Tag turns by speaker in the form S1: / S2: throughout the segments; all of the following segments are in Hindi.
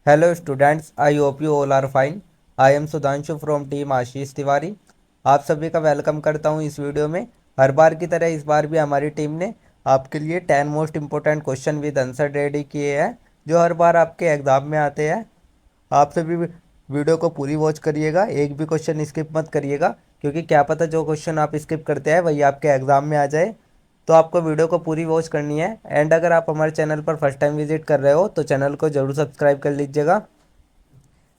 S1: Hello students, I hope you all are fine. I am Sudhanshu from team आशीष तिवारी। आप सभी का वेलकम करता हूं इस वीडियो में। हर बार की तरह इस बार भी हमारी टीम ने आपके लिए 10 most important question with answer ready किए हैं जो हर बार आपके एग्जाम में आते हैं। आप सभी वीडियो को पूरी वॉच करिएगा, एक भी क्वेश्चन स्किप मत करिएगा, क्योंकि क्या पता जो क्वेश्चन आप स्किप करते हैं वही आपके एग्जाम में आ जाए। तो आपको वीडियो को पूरी वॉच करनी है। एंड अगर आप हमारे चैनल पर फर्स्ट टाइम विजिट कर रहे हो तो चैनल को जरूर सब्सक्राइब कर लीजिएगा,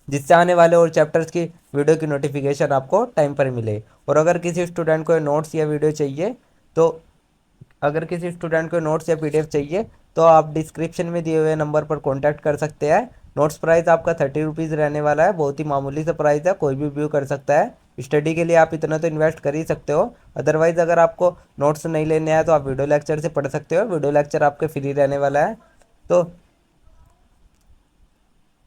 S1: जिससे आने वाले और चैप्टर्स की वीडियो की नोटिफिकेशन आपको टाइम पर मिले। और अगर किसी स्टूडेंट को नोट्स या वीडियो चाहिए तो अगर किसी स्टूडेंट को नोट्स या पीडीएफ चाहिए तो आप डिस्क्रिप्शन में दिए हुए नंबर पर कॉन्टैक्ट कर सकते हैं। नोट्स प्राइस आपका 30 रुपीज़ रहने वाला है, बहुत ही मामूली सा प्राइस है, कोई भी व्यू कर सकता है। स्टडी के लिए आप इतना तो इन्वेस्ट कर ही सकते हो। अदरवाइज़ अगर आपको नोट्स नहीं लेने हैं तो आप वीडियो लेक्चर से पढ़ सकते हो, वीडियो लेक्चर आपके फ्री रहने वाला है। तो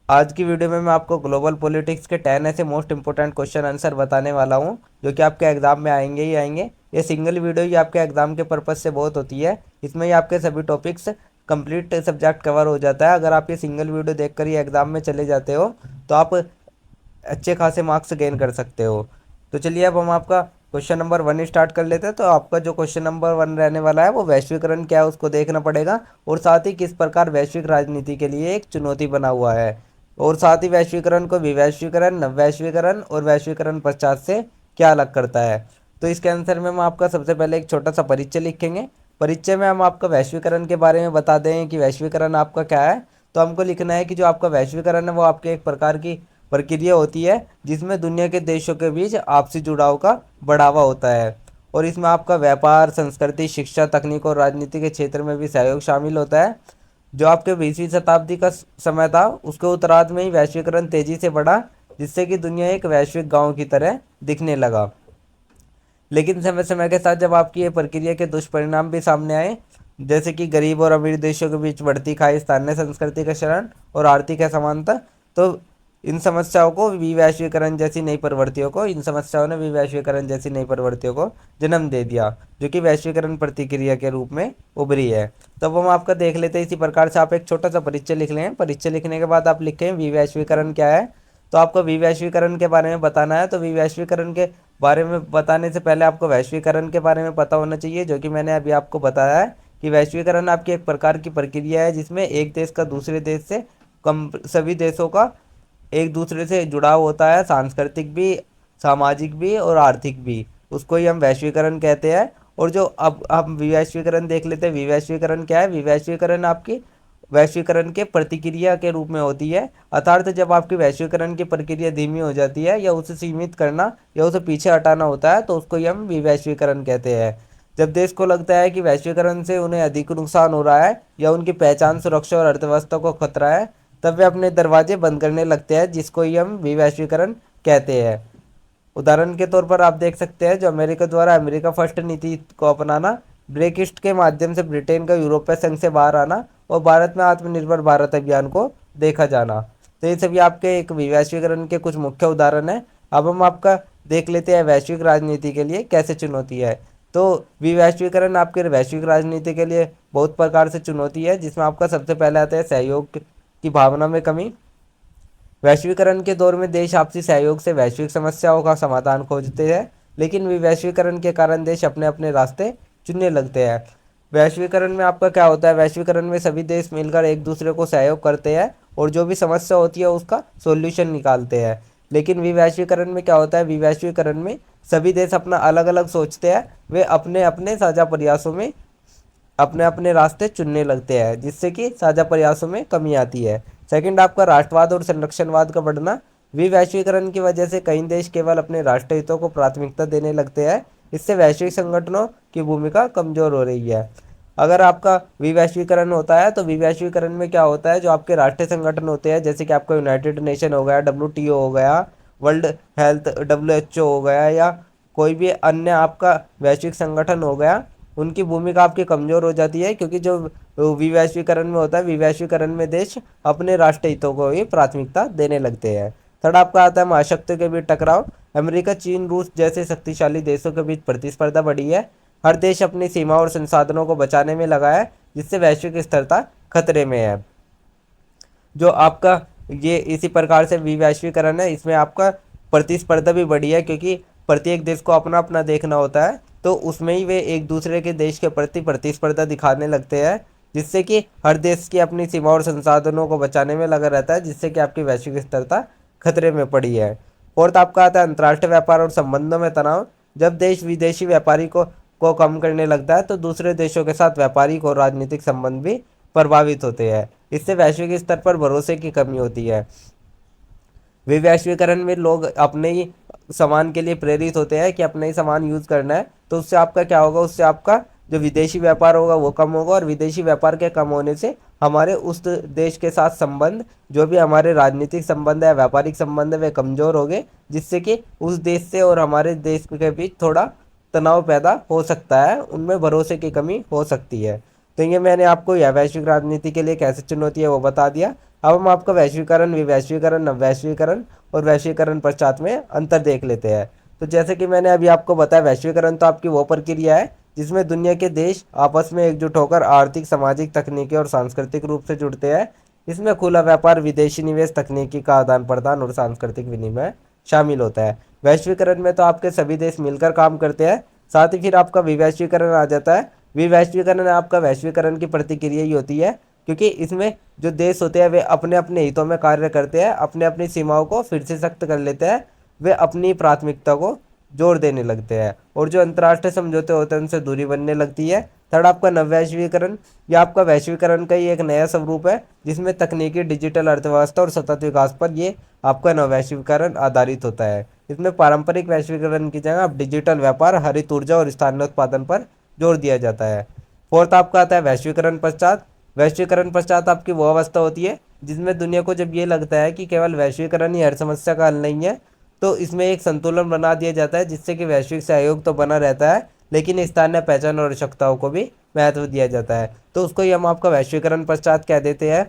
S1: आज की वीडियो में मैं आपको ग्लोबल पॉलिटिक्स के 10 ऐसे मोस्ट इंपोर्टेंट क्वेश्चन आंसर बताने वाला हूं जो कि आपके एग्जाम में आएंगे ही आएंगे। ये सिंगल वीडियो ही आपके एग्जाम के पर्पज से बहुत होती है, इसमें ही आपके सभी टॉपिक्स कंप्लीट सब्जेक्ट कवर हो जाता है। अगर आप ये सिंगल वीडियो देखकर ही एग्जाम में चले जाते हो तो आप अच्छे खासे मार्क्स गेन कर सकते हो। तो चलिए अब हम आपका क्वेश्चन नंबर 1 स्टार्ट कर लेते हैं। तो आपका जो क्वेश्चन नंबर 1 रहने वाला है वो वैश्वीकरण क्या है उसको देखना पड़ेगा, और साथ ही किस प्रकार वैश्विक राजनीति के लिए एक चुनौती बना हुआ है, और साथ ही वैश्वीकरण को विवैश्वीकरण, नववैश्वीकरण और वैश्वीकरण पश्चात से क्या अलग करता है। तो इसके आंसर में हम आपका सबसे पहले एक छोटा सा परिचय लिखेंगे। परिचय में हम आपका वैश्वीकरण के बारे में बता दें कि वैश्वीकरण आपका क्या है। तो हमको लिखना है कि जो आपका वैश्वीकरण है वो आपके एक प्रकार की प्रक्रिया होती है जिसमें दुनिया के देशों के बीच आपसी जुड़ाव का बढ़ावा होता है, और इसमें आपका व्यापार, संस्कृति, शिक्षा, तकनीक और राजनीति के क्षेत्र में भी सहयोग शामिल होता है। जो आपके 20वीं शताब्दी का समय था उसके उत्तरार्ध में ही वैश्वीकरण तेजी से बढ़ा, जिससे कि दुनिया एक वैश्विक गांव की तरह दिखने लगा। लेकिन समय समय के साथ जब आपकी ये प्रक्रिया के दुष्परिणाम भी सामने आए, जैसे कि गरीब और अमीर देशों के बीच बढ़ती खाई, स्थानीय संस्कृति का क्षरण और आर्थिक असमानता, तो इन समस्याओं ने विवैश्वीकरण जैसी नई प्रवृत्तियों को जन्म दे दिया, जो कि वैश्वीकरण प्रतिक्रिया के रूप में उभरी है। तब हम आपका देख लेते हैं। इसी प्रकार से आप एक छोटा सा परिचय लिख लें। परिचय लिखने के बाद आप लिखें विवैश्वीकरण क्या है। तो आपको विवैश्वीकरण के बारे में बताना है। तो विवैश्वीकरण के बारे में बताने से पहले आपको वैश्वीकरण के बारे में पता होना चाहिए, जो कि मैंने अभी आपको बताया है कि वैश्वीकरण आपकी एक प्रकार की प्रक्रिया है जिसमें एक देश का दूसरे देश से कम सभी देशों का एक दूसरे से जुड़ाव होता है, सांस्कृतिक भी, सामाजिक भी और आर्थिक भी। उसको ही हम वैश्वीकरण कहते हैं। और जो अब हम विवैश्वीकरण देख लेते हैं। विवैश्वीकरण क्या है? विवैश्वीकरण आपकी वैश्वीकरण के प्रतिक्रिया के रूप में होती है, अर्थात जब आपकी वैश्वीकरण की प्रक्रिया धीमी हो जाती है या उसे सीमित करना या उसे पीछे हटाना होता है तो उसको ही हम विवैश्वीकरण कहते हैं। जब देश को लगता है कि वैश्वीकरण से उन्हें अधिक नुकसान हो रहा है या उनकी पहचान, सुरक्षा और अर्थव्यवस्था को खतरा है, तब वे अपने दरवाजे बंद करने लगते हैं, जिसको ही हम विवैश्वीकरण कहते हैं। उदाहरण के तौर पर आप देख सकते हैं जो अमेरिका द्वारा अमेरिका फर्स्ट नीति को अपनाना, ब्रेकिस्ट के माध्यम से ब्रिटेन का यूरोपीय संघ से बाहर आना और भारत में आत्मनिर्भर भारत अभियान को देखा जाना। तो ये सभी आपके एक वैश्वीकरण के कुछ मुख्य उदाहरण हैं। अब हम आपका देख लेते हैं वैश्विक राजनीति के लिए कैसे चुनौती है। तो विवैश्वीकरण आपके वैश्विक राजनीति के लिए बहुत प्रकार से चुनौती है, जिसमें आपका सबसे पहले आता है सहयोग की भावना में कमी। वैश्वीकरण के दौर में देश आपसी सहयोग से वैश्विक समस्याओं का समाधान खोजते हैं, लेकिन वैश्वीकरण के कारण देश अपने अपने रास्ते चुनने लगते हैं। वैश्वीकरण में आपका क्या होता है? वैश्वीकरण में सभी देश मिलकर एक दूसरे को सहयोग करते हैं और जो भी समस्या होती है उसका सॉल्यूशन निकालते हैं। लेकिन विवैश्वीकरण में क्या होता है? विवैश्वीकरण में सभी देश अपना अलग अलग सोचते हैं, वे अपने अपने साझा प्रयासों में अपने अपने रास्ते चुनने लगते हैं, जिससे कि साझा प्रयासों में कमी आती है। सेकंड आपका राष्ट्रवाद और संरक्षणवाद का बढ़ना। विवैश्वीकरण की वजह से कई देश केवल अपने राष्ट्र हितों को प्राथमिकता देने लगते हैं, इससे वैश्विक संगठनों की भूमिका कमजोर हो रही है। अगर आपका विवैश्वीकरण होता है तो विवैश्वीकरण में क्या होता है? जो आपके राष्ट्रीय संगठन होते हैं, जैसे कि आपका यूनाइटेड नेशन हो गया, WTO हो गया, वर्ल्ड हेल्थ WHO हो गया, या कोई भी अन्य आपका वैश्विक संगठन हो गया, उनकी भूमिका आपकी कमज़ोर हो जाती है, क्योंकि जो विवैश्वीकरण में होता है, विवैश्वीकरण में देश अपने राष्ट्रीय हितों को ही प्राथमिकता देने लगते हैं। थर्ड आपका आता है महाशक्तियों के बीच टकराव। अमेरिका, चीन, रूस जैसे शक्तिशाली देशों के बीच प्रतिस्पर्धा बढ़ी है। हर देश अपनी सीमा और संसाधनों को बचाने में लगा है, जिससे वैश्विक स्थिरता खतरे में है। जो आपका ये इसी प्रकार से विवैश्वीकरण है, इसमें आपका प्रतिस्पर्धा भी बढ़ी है, क्योंकि प्रत्येक देश को अपना अपना देखना होता है, तो उसमें ही वे एक दूसरे के देश के प्रति प्रतिस्पर्धा दिखाने लगते हैं, जिससे कि हर देश की अपनी सीमा और संसाधनों को बचाने में लगा रहता है, जिससे कि आपकी वैश्विक स्थिरता खतरे में पड़ी है। फोर्थ आपका आता है अंतर्राष्ट्रीय व्यापार और संबंधों में तनाव। जब देश विदेशी व्यापारी को कम करने लगता है, तो दूसरे देशों के साथ व्यापारिक और राजनीतिक संबंध भी प्रभावित होते हैं। इससे वैश्विक स्तर पर भरोसे की कमी होती है। विवैश्वीकरण में लोग अपने ही सामान के लिए प्रेरित होते हैं कि अपने ही सामान यूज़ करना है, तो उससे आपका क्या होगा, उससे आपका जो विदेशी व्यापार होगा वो कम होगा, और विदेशी व्यापार के कम होने से हमारे उस देश के साथ संबंध, जो भी हमारे राजनीतिक संबंध है, व्यापारिक संबंध है, वे कमज़ोर हो गए, जिससे कि उस देश से और हमारे देश के बीच थोड़ा तनाव पैदा हो सकता है, उनमें भरोसे की कमी हो सकती है। तो ये मैंने आपको यह वैश्विक राजनीति के लिए कैसे चुनौती है वो बता दिया। अब हम आपका वैश्वीकरण, विवैश्वीकरण, नववैश्वीकरण और वैश्वीकरण पश्चात में अंतर देख लेते हैं। तो जैसे कि मैंने अभी आपको बताया, वैश्वीकरण तो आपकी वो प्रक्रिया है जिसमें दुनिया के देश आपस में एकजुट होकर आर्थिक, सामाजिक, तकनीकी और सांस्कृतिक रूप से जुड़ते हैं। इसमें खुला व्यापार, विदेशी निवेश, तकनीकी का आदान प्रदान और सांस्कृतिक विनिमय शामिल होता है। वैश्वीकरण में तो आपके सभी देश मिलकर काम करते हैं। साथ ही फिर आपका विवैश्वीकरण आ जाता है। विवैश्वीकरण आपका वैश्वीकरण की प्रतिक्रिया ही होती है, क्योंकि इसमें जो देश होते हैं वे अपने अपने हितों में कार्य करते हैं, अपने अपनी सीमाओं को फिर से सख्त कर लेते हैं, वे अपनी प्राथमिकता को जोर देने लगते हैं, और जो अंतर्राष्ट्रीय समझौते होते हैं उनसे दूरी बनने लगती है। थर्ड आपका नववैश्वीकरण, यह आपका वैश्वीकरण का ही एक नया स्वरूप है, जिसमें तकनीकी, डिजिटल अर्थव्यवस्था और सतत विकास पर ये आपका नववैश्वीकरण आधारित होता है। इसमें पारंपरिक वैश्वीकरण की जगह अब डिजिटल व्यापार, हरित ऊर्जा और स्थानीय उत्पादन पर जोर दिया जाता है। फोर्थ आपका आता है वैश्वीकरण पश्चात। वैश्वीकरण पश्चात आपकी वो अवस्था होती है जिसमें दुनिया को जब ये लगता है कि केवल वैश्वीकरण ही हर समस्या का हल नहीं है, तो इसमें एक संतुलन बना दिया जाता है, जिससे कि वैश्विक सहयोग तो बना रहता है, लेकिन स्थानीय पहचान और आवश्यकताओं को भी महत्व दिया जाता है। तो उसको ही हम आपका वैश्वीकरण पश्चात कह देते हैं।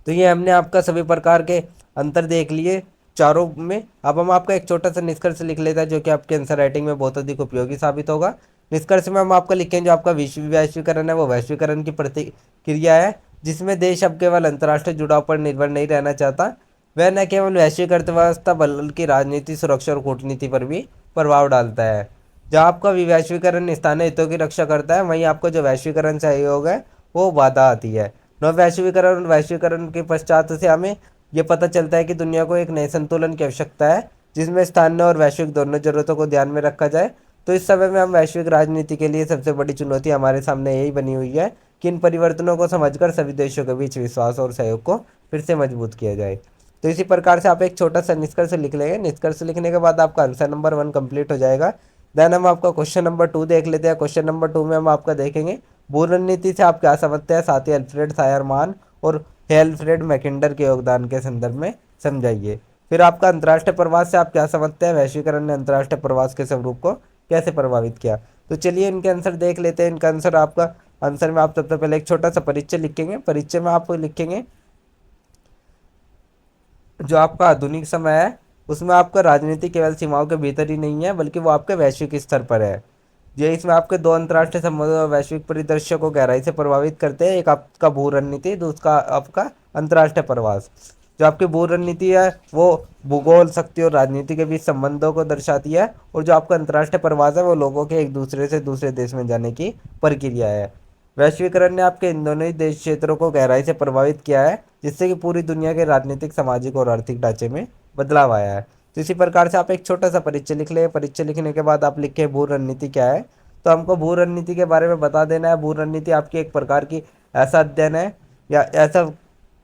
S1: तो ये हमने आपका सभी प्रकार के अंतर देख लिए चारों में। अब हम आपका एक छोटा सा निष्कर्ष लिख लेते हैं, जो कि आपके आंसर राइटिंग में बहुत अधिक उपयोगी साबित होगा। निष्कर्ष में हम आपका लिखेंगे, जो आपका विश्व वैश्वीकरण है वो वैश्वीकरण की प्रतिक्रिया है, जिसमें देश अब केवल अंतर्राष्ट्रीय जुड़ाव पर निर्भर नहीं रहना चाहता। वह न केवल वैश्विक अर्थव्यवस्था बल्कि राजनीति, सुरक्षा और कूटनीति पर भी प्रभाव डालता है। जहाँ आपका विवैश्वीकरण स्थानीय हितों की रक्षा करता है, वहीं आपका जो वैश्वीकरण सहयोग है वो बाधा आती है। नव वैश्वीकरण और वैश्वीकरण के पश्चात से हमें ये पता चलता है कि दुनिया को एक नए संतुलन की आवश्यकता है, जिसमें स्थानीय और वैश्विक दोनों जरूरतों को ध्यान में रखा जाए। तो इस समय में हम वैश्विक राजनीति के लिए सबसे बड़ी चुनौती हमारे सामने यही बनी हुई है कि इन परिवर्तनों को समझकर सभी देशों के बीच विश्वास और सहयोग को फिर से मजबूत किया जाए। तो इसी प्रकार से आप एक छोटा सा निष्कर्ष लिख लेंगे। निष्कर्ष लिखने के बाद आपका आंसर नंबर 1 कंप्लीट हो जाएगा। देन हम आपका क्वेश्चन नंबर 2 देख लेते हैं। क्वेश्चन नंबर 2 में हम आपका देखेंगे भू रणनीति से आप क्या समझते हैं, साथ ही अल्फ्रेड सायरमान और एल्फ्रेड मैकिंडर के योगदान के संदर्भ में समझाइए। फिर आपका अंतर्राष्ट्रीय प्रवास से आप क्या समझते हैं, वैश्वीकरण ने अंतर्राष्ट्रीय प्रवास के स्वरूप को कैसे प्रभावित किया। तो चलिए इनके आंसर देख लेते हैं। इनका आंसर आपका आंसर में आप सबसे पहले एक छोटा सा परिचय लिखेंगे। परिचय में आप लिखेंगे जो आपका आधुनिक समय है उसमें आपका राजनीति केवल सीमाओं के भीतर ही नहीं है, बल्कि वो आपके वैश्विक स्तर पर है। ये इसमें आपके दो अंतर्राष्ट्रीय संबंधों और वैश्विक परिदृश्य को गहराई से प्रभावित करते हैं। एक आपका भू रणनीति, दूसरा आपका अंतर्राष्ट्रीय प्रवास। जो आपकी भू रणनीति है वो भूगोल, शक्ति और राजनीति के बीच संबंधों को दर्शाती है, और जो आपका अंतर्राष्ट्रीय प्रवास है वो लोगों के एक दूसरे से दूसरे देश में जाने की प्रक्रिया है। वैश्वीकरण ने आपके इन दोनों ही देश क्षेत्रों को गहराई से प्रभावित किया है, जिससे कि पूरी दुनिया के राजनीतिक, सामाजिक और आर्थिक ढांचे में बदलाव आया है। तो इसी प्रकार से आप एक छोटा सा परिचय लिख लें। परिचय लिखने के बाद आप लिखें भू रणनीति क्या है। तो हमको भू रणनीति के बारे में बता देना है। भू रणनीति आपकी एक प्रकार की ऐसा अध्ययन है या ऐसा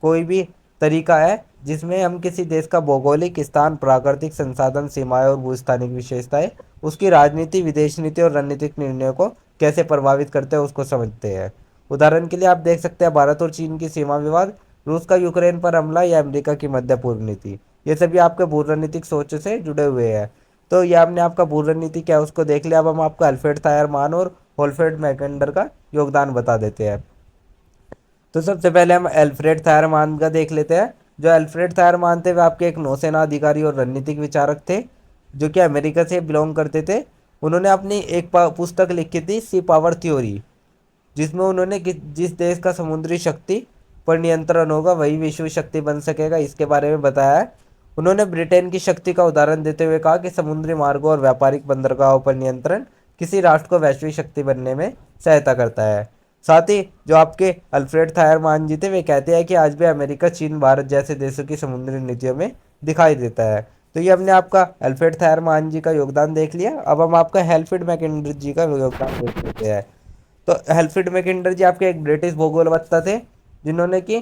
S1: कोई भी तरीका है जिसमें हम किसी देश का भौगोलिक स्थान, प्राकृतिक संसाधन, सीमाएं और भूस्थानिक विशेषताएं उसकी राजनीति, विदेश नीति और रणनीतिक निर्णयों को कैसे प्रभावित करते हैं उसको समझते हैं। उदाहरण के लिए आप देख सकते हैं भारत और चीन की सीमा विवाद, रूस का यूक्रेन पर हमला या अमेरिका की मध्य पूर्व नीति, ये सभी आपके भू रणनीतिक सोच से जुड़े हुए हैं। तो ये हमने आपका भू रणनीति क्या है उसको देख लिया। अब हम आपको अल्फ्रेड सायरमान और होल्फ्रेड मैकेंडर का योगदान बता देते हैं। तो सबसे पहले हम अल्फ्रेड सायरमान का देख लेते हैं। जो अल्फ्रेड सायरमान थे वे आपके एक नौसेना अधिकारी और रणनीतिक विचारक थे, जो कि अमेरिका से बिलोंग करते थे। उन्होंने अपनी एक पुस्तक लिखी थी, सी पावर थ्योरी, जिसमें उन्होंने जिस देश का समुद्री शक्ति पर नियंत्रण होगा वही विश्व शक्ति बन सकेगा, इसके बारे में बताया है। उन्होंने ब्रिटेन की शक्ति का उदाहरण देते हुए कहा कि समुद्री मार्गों और व्यापारिक बंदरगाहों पर नियंत्रण किसी राष्ट्र को वैश्विक शक्ति बनने में सहायता करता है। साथ ही जो आपके अल्फ्रेड थायरमान जी थे वे कहते हैं कि आज भी अमेरिका, चीन, भारत जैसे देशों की समुद्री नीतियों में दिखाई देता है। तो ये हमने आपका अल्फ्रेड थायरमान जी का योगदान देख लिया। अब हम आपका हेल्फ्रेड मैकिंडर जी का योगदान देख लेते हैं। तो हेल्फ्रेड मैकिंडर जी आपके एक ब्रिटिश भूगोलवेत्ता थे जिन्होंने कि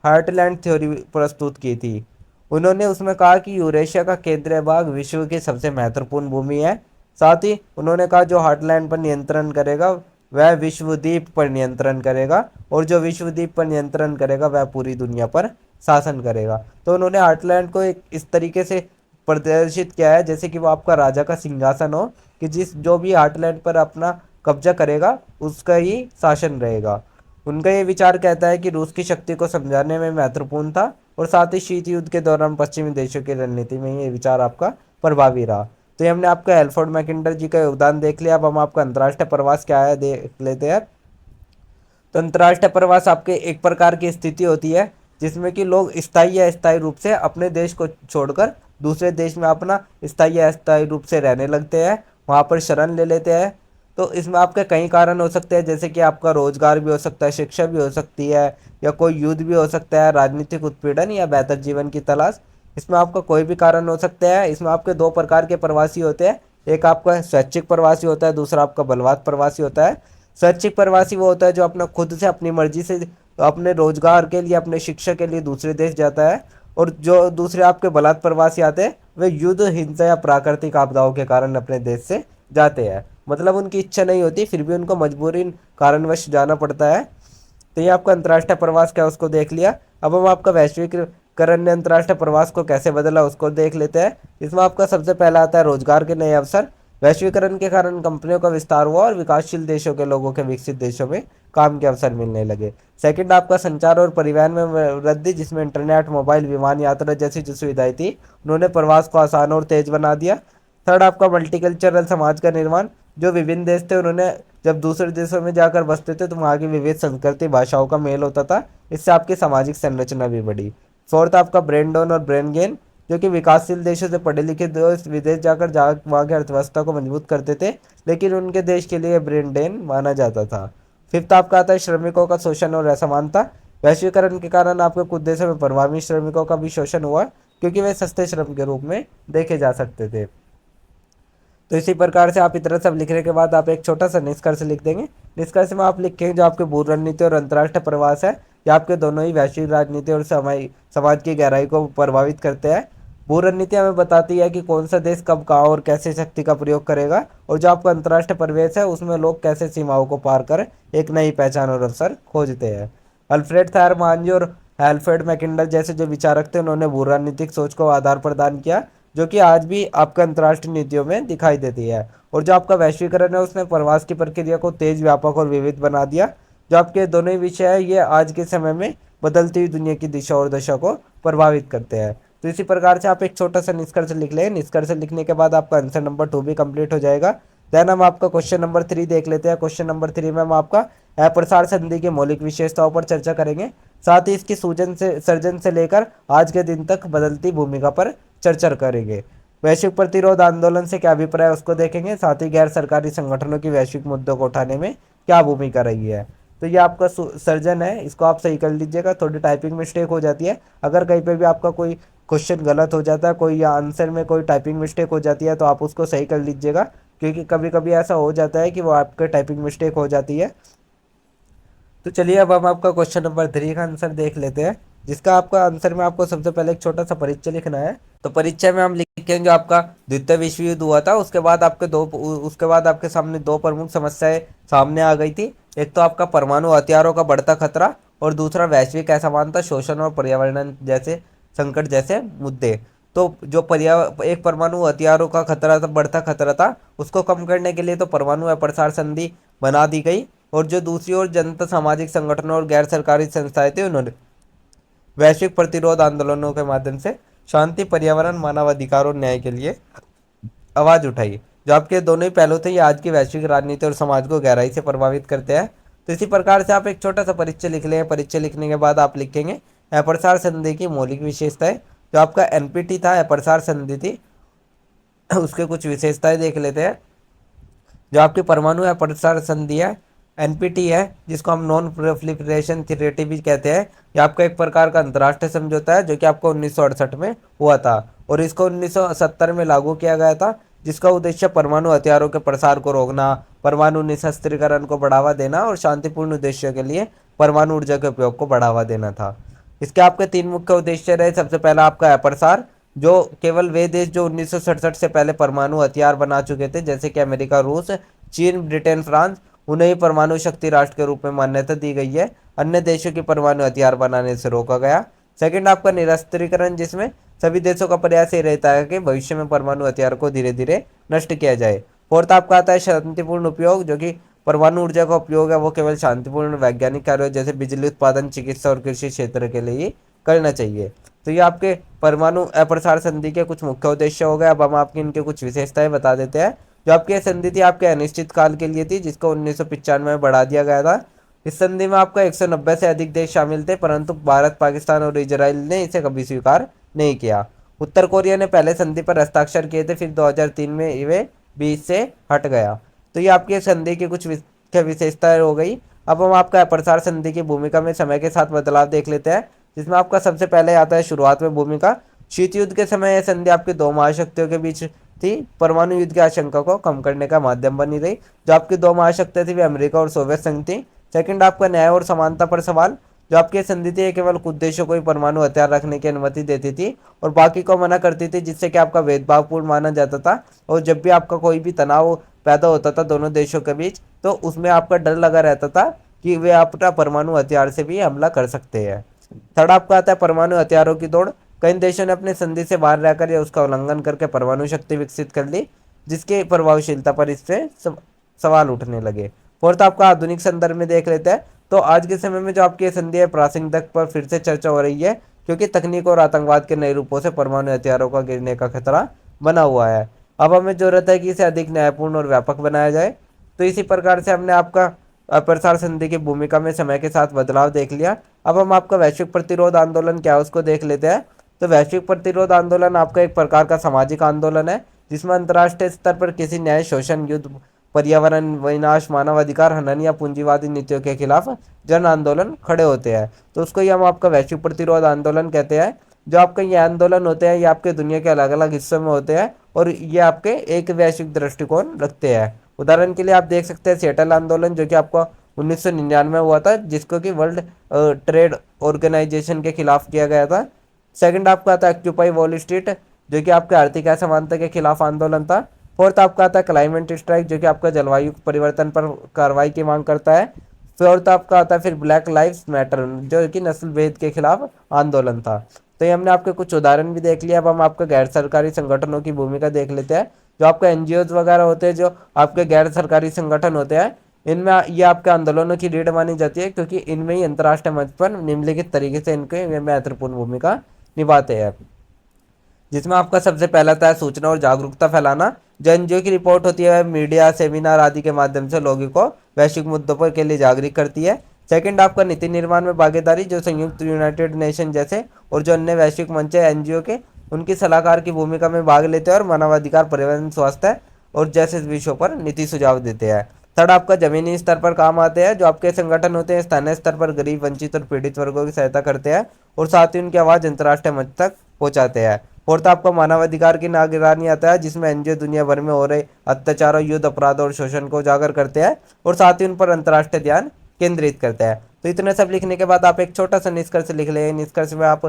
S1: हार्टलैंड थ्योरी प्रस्तुत की थी। उन्होंने उसमें कहा कि यूरेशिया का केंद्रीय भाग विश्व की सबसे महत्वपूर्ण भूमि है। साथ ही उन्होंने कहा जो हार्टलैंड पर नियंत्रण करेगा वह विश्वद्वीप पर नियंत्रण करेगा, और जो विश्वद्वीप पर नियंत्रण करेगा वह पूरी दुनिया पर शासन करेगा। तो उन्होंने हार्टलैंड को एक इस तरीके से प्रदर्शित किया है जैसे कि वो आपका राजा का सिंहासन हो, कि जो भी हार्टलैंड पर अपना कब्जा करेगा उसका ही शासन रहेगा। उनका ये विचार कहता है कि रूस की शक्ति को समझाने में महत्वपूर्ण था, और साथ ही शीत युद्ध के दौरान पश्चिमी देशों की रणनीति में ये विचार आपका प्रभावी रहा। तो ये हमने आपका एल्फ्रेड मैकिंडर जी का योगदान देख लिया। अब हम आपका अंतर्राष्ट्रीय प्रवास क्या है देख लेते हैं। तो अंतर्राष्ट्रीय प्रवास आपके एक प्रकार की स्थिति होती है जिसमें कि लोग स्थायी या अस्थायी रूप से अपने देश को छोड़कर दूसरे देश में अपना स्थायी या अस्थायी रूप से रहने लगते हैं, वहाँ पर शरण ले लेते हैं। तो इसमें आपके कई कारण हो सकते हैं, जैसे कि आपका रोजगार भी हो सकता है, शिक्षा भी हो सकती है, या कोई युद्ध भी हो सकता है, राजनीतिक उत्पीड़न या बेहतर जीवन की तलाश। इसमें आपका कोई भी कारण हो सकता है। इसमें आपके दो प्रकार के प्रवासी होते हैं, एक आपका स्वैच्छिक प्रवासी होता है, दूसरा आपका बलवान प्रवासी होता है। स्वैच्छिक प्रवासी वो होता है जो अपना खुद से अपनी मर्जी से अपने रोजगार के लिए, अपने शिक्षा के लिए दूसरे देश जाता है, और जो दूसरे आपके बलात् प्रवासी आते हैं वे युद्ध, हिंसा या प्राकृतिक आपदाओं के कारण अपने देश से जाते हैं। मतलब उनकी इच्छा नहीं होती फिर भी उनको मजबूरी कारणवश जाना पड़ता है। तो ये आपका अंतर्राष्ट्रीय प्रवास क्या है उसको देख लिया। अब हम आपका वैश्वीकरण ने अंतर्राष्ट्रीय प्रवास को कैसे बदला उसको देख लेते हैं। इसमें आपका सबसे पहला आता है रोजगार के नए अवसर। वैश्वीकरण के कारण कंपनियों का विस्तार हुआ और विकासशील देशों के लोगों के विकसित देशों में काम के अवसर मिलने लगे। सेकंड आपका संचार और परिवहन में वृद्धि, जिसमें इंटरनेट, मोबाइल, विमान यात्रा जैसी जो सुविधाएं थी उन्होंने प्रवास को आसान और तेज बना दिया। थर्ड आपका मल्टीकल्चरल समाज का निर्माण। जो विभिन्न देश थे उन्होंने जब दूसरे देशों में जाकर बसते थे तो वहाँ की विविध संस्कृति, भाषाओं का मेल होता था, इससे आपकी सामाजिक संरचना भी बढ़ी। फोर्थ आपका ब्रेन डॉन और ब्रेन गेन, जो कि विकासशील देशों से पढ़े लिखे देश विदेश जाकर वहाँ की अर्थव्यवस्था को मजबूत करते थे, लेकिन उनके देश के लिए ब्रेन ड्रेन माना जाता था। फिफ्थ आपका आता है श्रमिकों का शोषण और असमानता। वैश्वीकरण के कारण आपके कुछ देशों में प्रवासी श्रमिकों का भी शोषण हुआ, क्योंकि वे सस्ते श्रम के रूप में देखे जा सकते थे। तो इसी प्रकार से आप इतना सब लिखने के बाद आप एक छोटा सा निष्कर्ष लिख देंगे। निष्कर्ष में आप लिखेंगे जो आपके भू रणनीति और अंतर्राष्ट्रीय प्रवास है, ये आपके दोनों ही वैश्विक राजनीति और समाज की गहराई को प्रभावित करते हैं। भू रणनीति हमें बताती है कि कौन सा देश कब, कहाँ और कैसे शक्ति का प्रयोग करेगा, और जो आपका अंतर्राष्ट्रीय परिवेश है उसमें लोग कैसे सीमाओं को पार कर एक नई पहचान और अवसर खोजते हैं। अल्फ्रेड थायरमान और एल्फ्रेड मैकिंडर जैसे जो विचारक थे उन्होंने भू रणनीतिक सोच को आधार प्रदान किया, जो कि आज भी आपका अंतर्राष्ट्रीय नीतियों में दिखाई देती है। और जो आपका वैश्वीकरण है उसने प्रवास की प्रक्रिया को तेज, व्यापक और विविध बना दिया। जो आपके दोनों ही विषय है ये आज के समय में बदलती हुई दुनिया की दिशा और दशा को प्रभावित करते हैं। तो इसी प्रकार से आप एक छोटा सा निष्कर्ष लिख लें। निष्कर्ष लिखने के बाद आपका आंसर नंबर 2 भी कंप्लीट हो जाएगा। देन हम आपका क्वेश्चन नंबर 3 देख लेते हैं। क्वेश्चन नंबर 3 में हम आपका अप्रसार संधि की मौलिक विशेषताओं पर चर्चा करेंगे, साथ ही इसकी सर्जन से लेकर आज के दिन तक बदलती भूमिका पर चर्चा करेंगे। वैश्विक प्रतिरोध आंदोलन से क्या अभिप्राय है उसको देखेंगे, साथ ही गैर सरकारी संगठनों की वैश्विक मुद्दों को उठाने में क्या भूमिका रही है। तो ये आपका सर्जन है, इसको आप सही कर लीजिएगा। थोड़ी टाइपिंग मिस्टेक हो जाती है, अगर कहीं पे भी आपका कोई क्वेश्चन गलत हो जाता है, कोई या आंसर में कोई टाइपिंग मिस्टेक हो जाती है तो आप उसको सही कर लीजिएगा, क्योंकि कभी कभी ऐसा हो जाता है कि वो आपके टाइपिंग मिस्टेक हो जाती है। तो चलिए अब हम आपका क्वेश्चन नंबर 3 का आंसर देख लेते हैं, जिसका आपका आंसर में आपको सबसे पहले एक छोटा सा परिचय लिखना है। तो परिचय में हम लिखेंगे आपका द्वितीय विश्व युद्ध हुआ था, उसके बाद आपके सामने दो प्रमुख समस्याएं सामने आ गई थी। एक तो आपका परमाणु हथियारों का बढ़ता खतरा, और दूसरा वैश्विक असमानता, शोषण और पर्यावरण जैसे संकट जैसे मुद्दे। तो जो एक परमाणु हथियारों का खतरा था, बढ़ता खतरा था, उसको कम करने के लिए तो परमाणु अप्रसार संधि बना दी गई, और जो दूसरी ओर जनता, सामाजिक संगठनों और गैर सरकारी संस्थाएं थे उन्होंने वैश्विक प्रतिरोध आंदोलनों के माध्यम से शांति, पर्यावरण, मानवाधिकार और न्याय के लिए आवाज उठाई। जो आपके दोनों ही पहलू थे ये आज की वैश्विक राजनीति और समाज को गहराई से प्रभावित करते हैं। तो इसी प्रकार से आप एक छोटा सा परिचय लिख लें। परिचय लिखने के बाद आप लिखेंगे अप्रसार संधि की मौलिक विशेषताएं। जो आपका एनपीटी था, अप्रसार संधि थी, उसके कुछ विशेषताएं देख लेते हैं। जो आपकी परमाणु अप्रसार संधि है, एनपीटी है, जिसको हम नॉन प्रोलिफरेशन ट्रीटी भी कहते हैं, ये आपका एक प्रकार का अंतर्राष्ट्रीय समझौता है जो कि आपको 1968 में हुआ था और इसको 1970 में लागू किया गया था, जिसका उद्देश्य परमाणु हथियारों के प्रसार को रोकना, परमाणु निशस्त्रीकरण को बढ़ावा देना और शांतिपूर्ण उद्देश्यों के लिए परमाणु ऊर्जा के उपयोग को बढ़ावा देना था। इसके आपके 3 मुख्य उद्देश्य रहे। सबसे पहला आपका अप्रसार, जो केवल वे देश जो 1967 से पहले परमाणु हथियार बना चुके थे, जैसे कि अमेरिका, रूस, चीन, ब्रिटेन, फ्रांस, उन्हें ही परमाणु शक्ति राष्ट्र के रूप में मान्यता दी गई है। अन्य देशों की परमाणु हथियार बनाने से रोका गया। सेकंड आपका निरस्त्रीकरण, जिसमें सभी देशों का प्रयास ये रहता है कि भविष्य में परमाणु हथियार को धीरे धीरे नष्ट किया जाए। फोर्थ आपका आता है शांतिपूर्ण उपयोग, जो कि परमाणु ऊर्जा का उपयोग है वो केवल शांतिपूर्ण वैज्ञानिक कार्यों जैसे बिजली उत्पादन, चिकित्सा और कृषि क्षेत्र के लिए ही करना चाहिए। तो ये आपके परमाणु अप्रसार संधि के कुछ मुख्य उद्देश्य हो गए। अब हम आपकी इनके कुछ विशेषताएं बता देते हैं। जो आपकी यह संधि थी आपके अनिश्चित काल के लिए थी, जिसको 1995 में बढ़ा दिया गया था। इस संधि में आपका 190 से अधिक देश शामिल थे, परंतु भारत, पाकिस्तान और इजराइल ने इसे कभी स्वीकार नहीं किया। उत्तर कोरिया ने पहले संधि पर हस्ताक्षर किए थे, फिर 2003 में वे बीच से हट गया। तो ये आपकी संधि की कुछ मुख्य विशेषताएं हो गई। अब हम आपका अप्रसार संधि की भूमिका में समय के साथ बदलाव देख लेते हैं, जिसमें आपका सबसे पहले आता है शुरुआत में भूमिका। शीत युद्ध के समय यह संधि आपकी 2 महाशक्तियों के बीच थी, परमाणु युद्ध की आशंका को कम करने का माध्यम बनी रही। जो आपकी 2 महाशक्तियां थी वे अमेरिका और सोवियत संघ थी। सेकंड आपका न्याय और समानता पर सवाल। जो आपकी संधि थी केवल कुछ देशों को ही परमाणु हथियार रखने की अनुमति देती थी और बाकी को मना करती थी, जिससे कि आपका भेदभावपूर्ण माना जाता था। और जब भी आपका कोई भी तनाव पैदा होता था दोनों देशों के बीच, तो उसमें आपका डर लगा रहता था कि वे अपना परमाणु हथियार से भी हमला कर सकते हैं। थर्ड आपका आता है परमाणु हथियारों की दौड़। कई देशों ने अपने संधि से बाहर रहकर या उसका उल्लंघन करके परमाणु शक्ति विकसित कर ली, जिसके प्रभावशीलता पर इससे सवाल उठने लगे। फोर्थ आपका आधुनिक संदर्भ में देख लेते हैं। तो आज के समय में जो आपकी संधि है प्रासंगिक तक पर फिर से चर्चा हो रही है, क्योंकि तकनीक और आतंकवाद के नए रूपों से परमाणु हथियारों का गिरने का खतरा बना हुआ है। अब हमें जरूरत है कि इसे अधिक न्यायपूर्ण और व्यापक बनाया जाए। तो इसी प्रकार से हमने आपका अप्रसार संधि की भूमिका में समय के साथ बदलाव देख लिया। अब हम आपका वैश्विक प्रतिरोध आंदोलन क्या है उसको देख लेते हैं। तो वैश्विक प्रतिरोध आंदोलन आपका एक प्रकार का सामाजिक आंदोलन है, जिसमें अंतर्राष्ट्रीय स्तर पर किसी न्याय, शोषण, युद्ध, पर्यावरण विनाश, मानवाधिकार हनन या पूंजीवादी नीतियों के खिलाफ जन आंदोलन खड़े होते हैं। तो उसको ही हम आपका वैश्विक प्रतिरोध आंदोलन कहते हैं। जो आपके ये आंदोलन होते हैं ये आपके दुनिया के अलग अलग हिस्सों में होते हैं और ये आपके एक वैश्विक दृष्टिकोण रखते हैं। उदाहरण के लिए आप देख सकते हैं सिएटल आंदोलन, जो कि आपको 1999 में हुआ था, जिसको कि वर्ल्ड ट्रेड ऑर्गेनाइजेशन के खिलाफ किया गया था। सेकंड आपका आता है ऑक्यूपाई वॉल स्ट्रीट, जो कि आपके आर्थिक असमानता के खिलाफ आंदोलन था। फोर्थ आपका आता है क्लाइमेट स्ट्राइक, जो कि आपका जलवायु परिवर्तन पर कार्रवाई की मांग करता है। फोर्थ आपका आता है फिर ब्लैक लाइव्स मैटर, जो कि नस्ल भेद के खिलाफ आंदोलन था। तो ये हमने आपके कुछ उदाहरण भी देख लिया। अब हम आपके गैर सरकारी संगठनों की भूमिका देख लेते हैं। जो आपके एनजीओज वगैरह होते हैं, जो आपके गैर सरकारी संगठन होते हैं, इनमें ये आपके आंदोलनों की रीढ़ मानी जाती है, क्योंकि इनमें ही अंतर्राष्ट्रीय मंच पर निम्नलिखित तरीके से इनके महत्वपूर्ण भूमिका निभाते हैं। जिसमें आपका सबसे पहला था सूचना और जागरूकता फैलाना। जो एनजीओ की रिपोर्ट होती है मीडिया, सेमिनार आदि के माध्यम से लोगों को वैश्विक मुद्दों पर के लिए जागरूक करती है। सेकंड आपका नीति निर्माण में भागीदारी। जो संयुक्त यूनाइटेड नेशन जैसे और जो अन्य वैश्विक मंच है एनजीओ के, उनकी सलाहकार की भूमिका में भाग लेते हैं और मानवाधिकार, पर्यावरण, स्वास्थ्य और जैसे विषयों पर नीति सुझाव देते हैं। थर्ड आपका जमीनी स्तर पर काम आते हैं। जो आपके संगठन होते हैं स्थानीय स्तर पर गरीब, वंचित और पीड़ित वर्गों की सहायता करते हैं और साथ ही उनकी आवाज़ अंतर्राष्ट्रीय मंच तक पहुंचाते हैं। फोर्थ आपका मानवाधिकार की निगरानी आता है, जिसमें एनजीओ दुनिया भर में हो रहे अत्याचारों, युद्ध, अपराध और शोषण को उजागर करते हैं और साथ ही उन पर अंतर्राष्ट्रीय ध्यान केंद्रित करते हैं। तो इतने सब लिखने के बाद आप एक छोटा सा निष्कर्ष लिख लें। निष्कर्ष में आप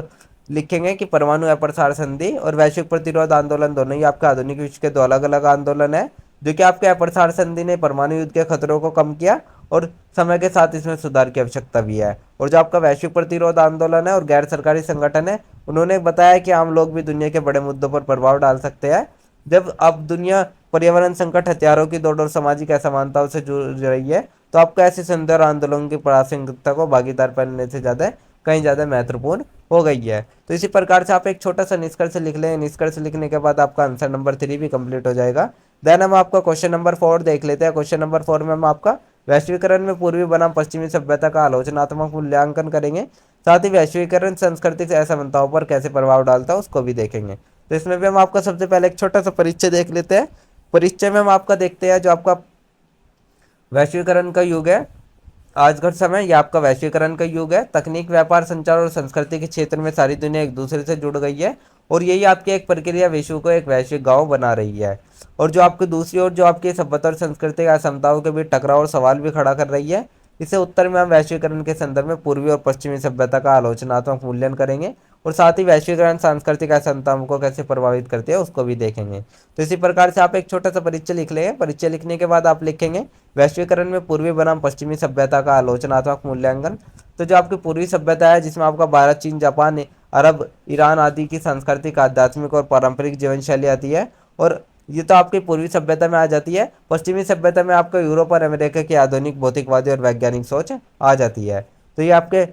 S1: लिखेंगे कि परमाणु अप्रसार संधि और वैश्विक प्रतिरोध आंदोलन दोनों ही आपके आधुनिक विश्व के 2 अलग अलग आंदोलन है। जो कि आपके अप्रसार संधि ने परमाणु युद्ध के खतरों को कम किया और समय के साथ इसमें सुधार की आवश्यकता भी है। और जो आपका वैश्विक प्रतिरोध आंदोलन है और गैर सरकारी संगठन है, उन्होंने बताया कि आम लोग भी दुनिया के बड़े मुद्दों पर प्रभाव डाल सकते हैं। जब अब दुनिया पर्यावरण संकट, हथियारों की दौड़ और सामाजिक असमानताओं से जूझ रही है, तो आपको ऐसे संधि और आंदोलन की प्रासंगिकता को भागीदार बनने से कहीं ज़्यादा महत्वपूर्ण हो गई है। तो इसी प्रकार से आप एक छोटा सा निष्कर्ष लिख लें। निष्कर्ष लिखने के बाद आपका आंसर नंबर 3 भी कंप्लीट हो जाएगा। देन हम आपका क्वेश्चन नंबर 4 देख लेते हैं। क्वेश्चन नंबर 4 में हम आपका वैश्वीकरण में पूर्वी बनाम पश्चिमी सभ्यता का आलोचनात्मक मूल्यांकन करेंगे। साथ ही वैश्वीकरण सांस्कृतिक असमानताओं पर कैसे प्रभाव डालता है उसको भी देखेंगे। तो इसमें भी हम आपका सबसे पहले एक छोटा सा परिचय देख लेते हैं। परिचय में हम आपका देखते हैं जो आपका वैश्वीकरण का युग है। आज का समय ये आपका वैश्वीकरण का युग है। तकनीक, व्यापार, संचार और संस्कृति के क्षेत्र में सारी दुनिया एक दूसरे से जुड़ गई है और यही आपकी एक प्रक्रिया विश्व को एक वैश्विक गांव बना रही है। और जो आपकी दूसरी ओर जो आपकी सभ्यता और संस्कृति की असमताओं के बीच टकराव और सवाल भी खड़ा कर रही है। इसे उत्तर में हम वैश्वीकरण के संदर्भ में पूर्वी और पश्चिमी सभ्यता का आलोचनात्मक मूल्यांकन करेंगे और साथ ही वैश्वीकरण सांस्कृतिक असमताओं को कैसे प्रभावित करती है उसको भी देखेंगे। तो इसी प्रकार से आप एक छोटा सा परिचय लिख लेंगे। परिचय लिखने के बाद आप लिखेंगे वैश्वीकरण में पूर्वी बनाम पश्चिमी सभ्यता का आलोचनात्मक मूल्यांकन। तो जो आपकी पूर्वी सभ्यता है जिसमें आपका भारत, चीन, जापान, अरब, ईरान आदि की सांस्कृतिक, आध्यात्मिक और पारंपरिक जीवन शैली आती है और ये तो आपकी पूर्वी सभ्यता में आ जाती है। पश्चिमी सभ्यता में आपका यूरोप और अमेरिका की आधुनिक भौतिकवादी और वैज्ञानिक सोच आ जाती है। तो ये आपके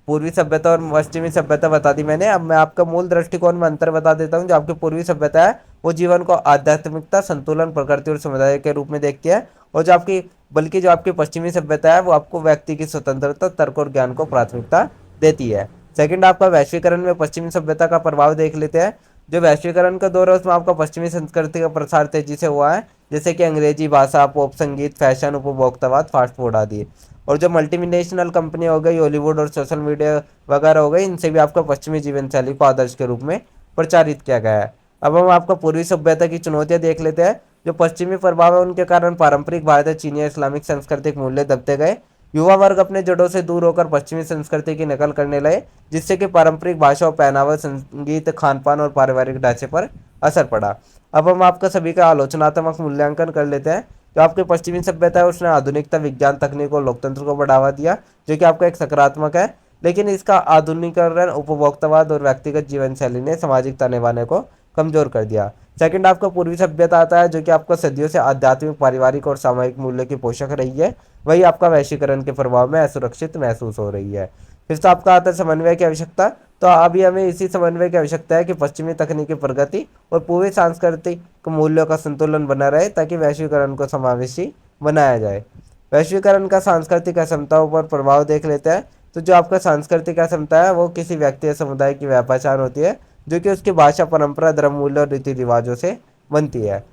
S1: पूर्वी सभ्यता और पश्चिमी सभ्यता बता दी मैंने। अब मैं आपका मूल दृष्टिकोण में अंतर बता देता हूँ। जो आपकी पूर्वी सभ्यता है वो जीवन को आध्यात्मिकता, संतुलन, प्रकृति और समुदाय के रूप में देखती है और जो आपकी पश्चिमी सभ्यता है वो आपको व्यक्ति की स्वतंत्रता, तर्क और ज्ञान को प्राथमिकता देती है। सेकंड, आपका वैश्वीकरण में पश्चिमी सभ्यता का प्रभाव देख लेते हैं। जो वैश्वीकरण का दौर है उसमें आपका पश्चिमी संस्कृति का प्रसार तेजी से हुआ है, जैसे कि अंग्रेजी भाषा, पॉप संगीत, फैशन, उपभोक्तावाद, फास्ट फूड आदि। और जो मल्टीनेशनल कंपनी हो गई, हॉलीवुड और सोशल मीडिया वगैरह हो गई, इनसे भी आपका पश्चिमी जीवन शैली को आदर्श के रूप में प्रचारित किया गया है। अब हम आपका पूर्वी सभ्यता की चुनौतियां देख लेते हैं। जो पश्चिमी प्रभाव है उनके कारण पारंपरिक भारतीय, चीनी, इस्लामिक सांस्कृतिक मूल्य दबते गए। युवा वर्ग अपने जड़ों से दूर होकर पश्चिमी संस्कृति की नकल करने लगे, जिससे कि पारंपरिक भाषा और पहनावा, संगीत, खान-पान और पारिवारिक ढांचे पर असर पड़ा। अब हम आपका सभी का आलोचनात्मक मूल्यांकन कर लेते हैं। जो आपकी पश्चिमी सभ्यता है उसने आधुनिकता, विज्ञान, तकनीक और लोकतंत्र को बढ़ावा दिया, जो कि आपका एक सकारात्मक है। लेकिन इसका आधुनिकीकरण, उपभोक्तावाद और व्यक्तिगत जीवन शैली ने सामाजिक ताने बाने को कमजोर कर दिया। सेकंड, आपका पूर्वी सभ्यता आता है जो कि आपका सदियों से आध्यात्मिक, पारिवारिक और सामाजिक मूल्य की पोषक रही है। वही आपका वैश्वीकरण के प्रभाव में असुरक्षित महसूस हो रही है। फिर से आपका आता है समन्वय की आवश्यकता। तो अभी हमें इसी समन्वय की आवश्यकता है कि पश्चिमी तकनीकी प्रगति और पूर्वी सांस्कृतिक मूल्यों का संतुलन बना रहे ताकि वैश्वीकरण को समावेशी बनाया जाए। वैश्वीकरण का सांस्कृतिक असमताओं पर प्रभाव देख लेते हैं। तो जो आपका सांस्कृतिक असमता है वो किसी व्यक्ति या समुदाय की वह पहचान होती है जो कि उसकी भाषा, परंपरा, धर्म, मूल्य और रीति रिवाजों से बनती है।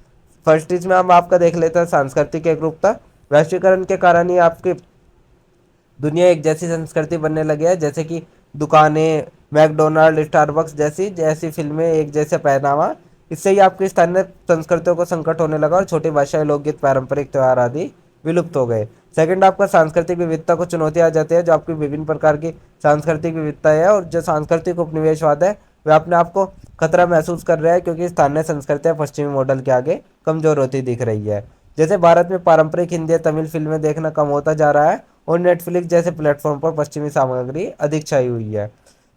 S1: फर्स्ट इसमें हम आपका देख लेते हैं सांस्कृतिक एकरूपता। वैश्वीकरण के कारण ही आपकी दुनिया एक जैसी संस्कृति बनने लगी है, जैसे कि दुकानें, मैकडोनाल्ड, स्टारबक्स जैसी जैसी फिल्में, एक जैसे पहनावा। इससे ही आपकी स्थानीय संस्कृतियों को संकट होने लगा और छोटी भाषाएं, लोकगीत, पारंपरिक त्यौहार आदि विलुप्त हो गए। सेकंड, आपका सांस्कृतिक विविधता को चुनौती आ जाती है। जो आपकी विभिन्न प्रकार की सांस्कृतिक विविधता है और जो सांस्कृतिक उपनिवेशवाद है वह अपने आप को खतरा महसूस कर रहा है, क्योंकि स्थानीय संस्कृतियां पश्चिमी मॉडल के आगे कमजोर होती दिख रही है। जैसे भारत में पारंपरिक हिंदी या तमिल फिल्में देखना कम होता जा रहा है और नेटफ्लिक्स जैसे प्लेटफॉर्म पर पश्चिमी सामग्री अधिक छाई हुई है।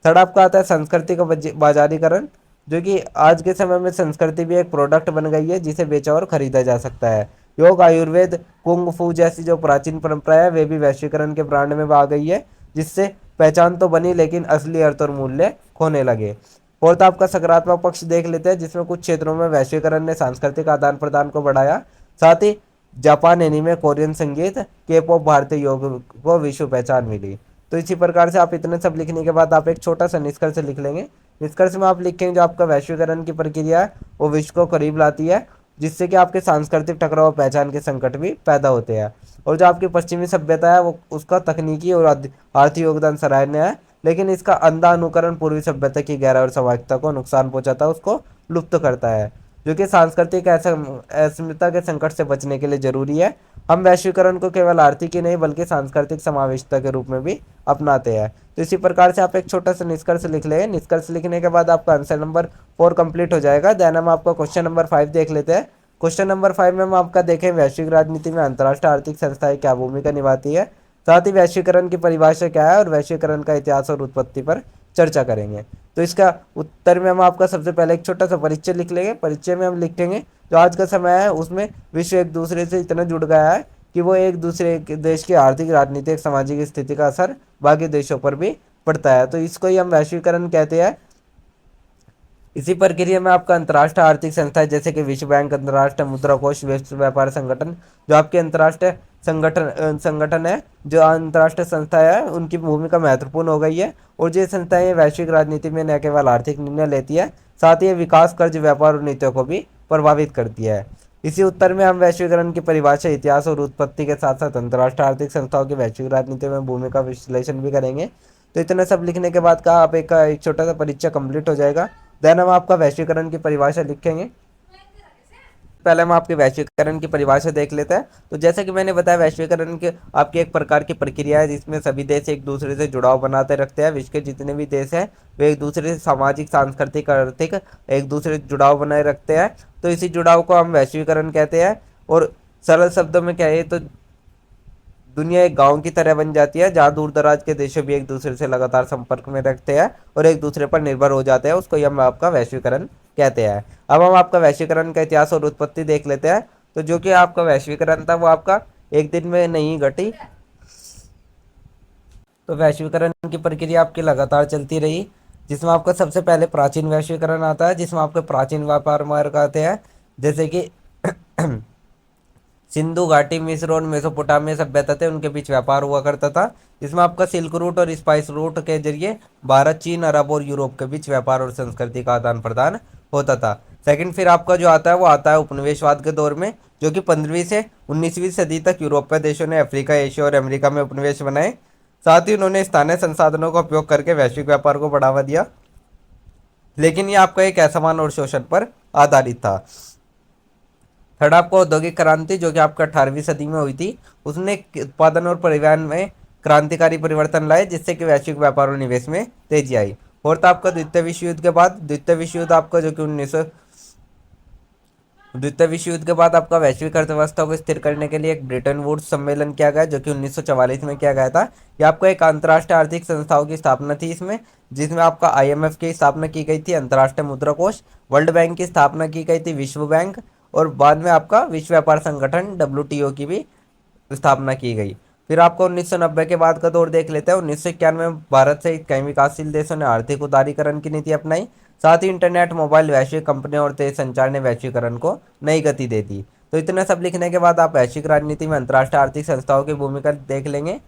S1: थर्ड, आपका आता है संस्कृति का बाजारीकरण, जो कि आज के समय में संस्कृति भी एक प्रोडक्ट बन गई है जिसे बेचा और खरीदा जा सकता है। योग, आयुर्वेद, कुंग फू जैसी जो प्राचीन परंपरा है वे भी वैश्वीकरण के ब्रांड में आ गई है, जिससे पहचान तो बनी लेकिन असली अर्थ और मूल्य खोने लगे। फोर्थ, आपका सकारात्मक पक्ष देख लेते हैं, जिसमें कुछ क्षेत्रों में वैश्वीकरण ने सांस्कृतिक आदान प्रदान को बढ़ाया। साथ ही जापान एनीमे, कोरियन संगीत, के पॉप, भारतीय योग को विश्व पहचान मिली। तो इसी प्रकार से आप इतने सब लिखने के बाद आप एक छोटा सा निष्कर्ष लिख लेंगे। निष्कर्ष में आप लिखेंगे जो आपका वैश्वीकरण की प्रक्रिया है वो विश्व को करीब लाती है, जिससे कि आपके सांस्कृतिक टकराव और पहचान के संकट भी पैदा होते हैं। और जो आपकी पश्चिमी सभ्यता है वो उसका तकनीकी और आर्थिक योगदान सराहनीय है, लेकिन इसका अंधा अनुकरण पूर्वी सभ्यता की गहराई और सामाजिकता को नुकसान पहुंचाता है, उसको लुप्त करता है, जो कि सांस्कृतिक असमता के संकट से बचने के लिए जरूरी है। हम वैश्वीकरण को केवल आर्थिक ही नहीं बल्कि सांस्कृतिक समावेशिता के रूप में भी अपनाते हैं। तो इसी प्रकार से आप एक छोटा सा निष्कर्ष लिख लें। निष्कर्ष लिखने के बाद आपका आंसर नंबर 4 कंप्लीट हो जाएगा। देन हम आपका क्वेश्चन नंबर 5 देख लेते हैं। क्वेश्चन नंबर 5 में हम आपका देखें वैश्विक राजनीति में अंतर्राष्ट्रीय आर्थिक संस्थाएं क्या भूमिका निभाती है, साथ ही वैश्वीकरण की परिभाषा क्या है और वैश्वीकरण का इतिहास और उत्पत्ति पर चर्चा करेंगे। तो इसका उत्तर में हम आपका सबसे पहले एक छोटा सा परिचय लिख लेंगे। परिचय में हम लिखेंगे जो आज का समय है उसमें विश्व एक दूसरे से इतना जुड़ गया है कि वो एक दूसरे के देश की आर्थिक, राजनीतिक, सामाजिक स्थिति का असर बाकी देशों पर भी पड़ता है। तो इसको ही हम वैश्वीकरण कहते हैं। इसी प्रक्रिया में आपका अंतर्राष्ट्रीय आर्थिक संस्था जैसे कि विश्व बैंक, अंतर्राष्ट्रीय मुद्रा कोष, विश्व व्यापार संगठन, जो आपके अंतर्राष्ट्रीय संगठन है, जो अंतर्राष्ट्रीय संस्था है, उनकी भूमिका महत्वपूर्ण हो गई है। और जो संस्थाएं वैश्विक राजनीति में न केवल आर्थिक निर्णय लेती है, साथ ही ये विकास, कर्ज, व्यापार और नीतियों को भी प्रभावित करती है। इसी उत्तर में हम वैश्वीकरण की परिभाषा, इतिहास और उत्पत्ति के साथ साथ अंतर्राष्ट्रीय आर्थिक संस्थाओं की वैश्विक राजनीति में भूमिका विश्लेषण भी करेंगे। तो इतना सब लिखने के बाद का आप एक छोटा सा परिचय कंप्लीट हो जाएगा। देन हम आपका वैश्वीकरण की परिभाषा लिखेंगे। पहले हम आपके वैश्वीकरण की परिभाषा देख लेते हैं। तो जैसा कि मैंने बताया, वैश्वीकरण के आपकी एक प्रकार की प्रक्रिया है जिसमें सभी देश एक दूसरे से जुड़ाव बनाते रखते हैं। विश्व के जितने भी देश हैं वे एक दूसरे से सामाजिक, सांस्कृतिक, आर्थिक एक दूसरे से जुड़ाव बनाए रखते हैं। तो इसी जुड़ाव को हम वैश्वीकरण कहते हैं। और सरल शब्दों में कहें तो दुनिया एक गांव की तरह बन जाती है, जहां दूर दराज के देशों भी एक दूसरे से लगातार संपर्क में रखते हैं और एक दूसरे पर निर्भर हो जाते हैं। उसको ही हम आपका वैश्वीकरण कहते हैं। अब हम आपका वैश्वीकरण का इतिहास और उत्पत्ति देख लेते हैं। तो जो कि आपका वैश्वीकरण था वो आपका एक दिन में नहीं घटी। तो वैश्वीकरण की प्रक्रिया आपकी लगातार चलती रही, जिसमें आपका सबसे पहले प्राचीन वैश्वीकरण आता है, जिसमें आपके प्राचीन व्यापार मार्ग आते हैं, जैसे कि सिंधु घाटी, मिस्र और मेसोपोटामिया सभ्यता थे, उनके बीच व्यापार हुआ करता था। जिसमें आपका सिल्क रूट और स्पाइस रूट के जरिए भारत, चीन, अरब और यूरोप के बीच व्यापार और संस्कृति का आदान प्रदान होता था। सेकंड फिर आपका जो आता है वो आता है उपनिवेशवाद के दौर में, जो कि 15वीं से 19वीं सदी तक यूरोपीय देशों ने अफ्रीका, एशिया और अमेरिका में उपनिवेश बनाए। साथ ही उन्होंने स्थानीय संसाधनों का उपयोग करके वैश्विक व्यापार को बढ़ावा दिया, लेकिन ये आपका एक असमान और शोषण पर आधारित था। थर्ड आपको औद्योगिक क्रांति, जो कि आपका 18वीं सदी में हुई थी, उसने उत्पादन और परिवहन में क्रांतिकारी परिवर्तन लाए, जिससे कि वैश्विक व्यापार और निवेश में तेजी आई। फोर्थ आपका द्वितीय विश्व युद्ध के बाद, द्वितीय विश्व युद्ध आपका जो कि द्वितीय विश्व युद्ध के बाद आपका वैश्विक अर्थव्यवस्था को स्थिर करने के लिए एक ब्रिटेन वुड्स सम्मेलन किया गया, जो कि 1944 में किया गया था। यह आपका एक अंतर्राष्ट्रीय आर्थिक संस्थाओं की स्थापना थी इसमें, जिसमें आपका आईएमएफ की स्थापना की गई थी, अंतर्राष्ट्रीय मुद्रा कोष, वर्ल्ड बैंक की स्थापना की गई थी, विश्व बैंक, और बाद में आपका विश्व व्यापार संगठन डब्ल्यूटीओ की भी स्थापना की गई। फिर आपको 1990 के बाद का दौर देख लेते हैं। 1991 में भारत सहित कई विकासशील देशों ने आर्थिक उदारीकरण की नीति अपनाई। साथ ही इंटरनेट, मोबाइल, वैश्विक कंपनियों और तेज संचार ने वैश्वीकरण को नई गति दे दी। तो इतना सब लिखने के बाद आप वैश्विक राजनीति में अंतर्राष्ट्रीय आर्थिक संस्थाओं की भूमिका देख लेंगे।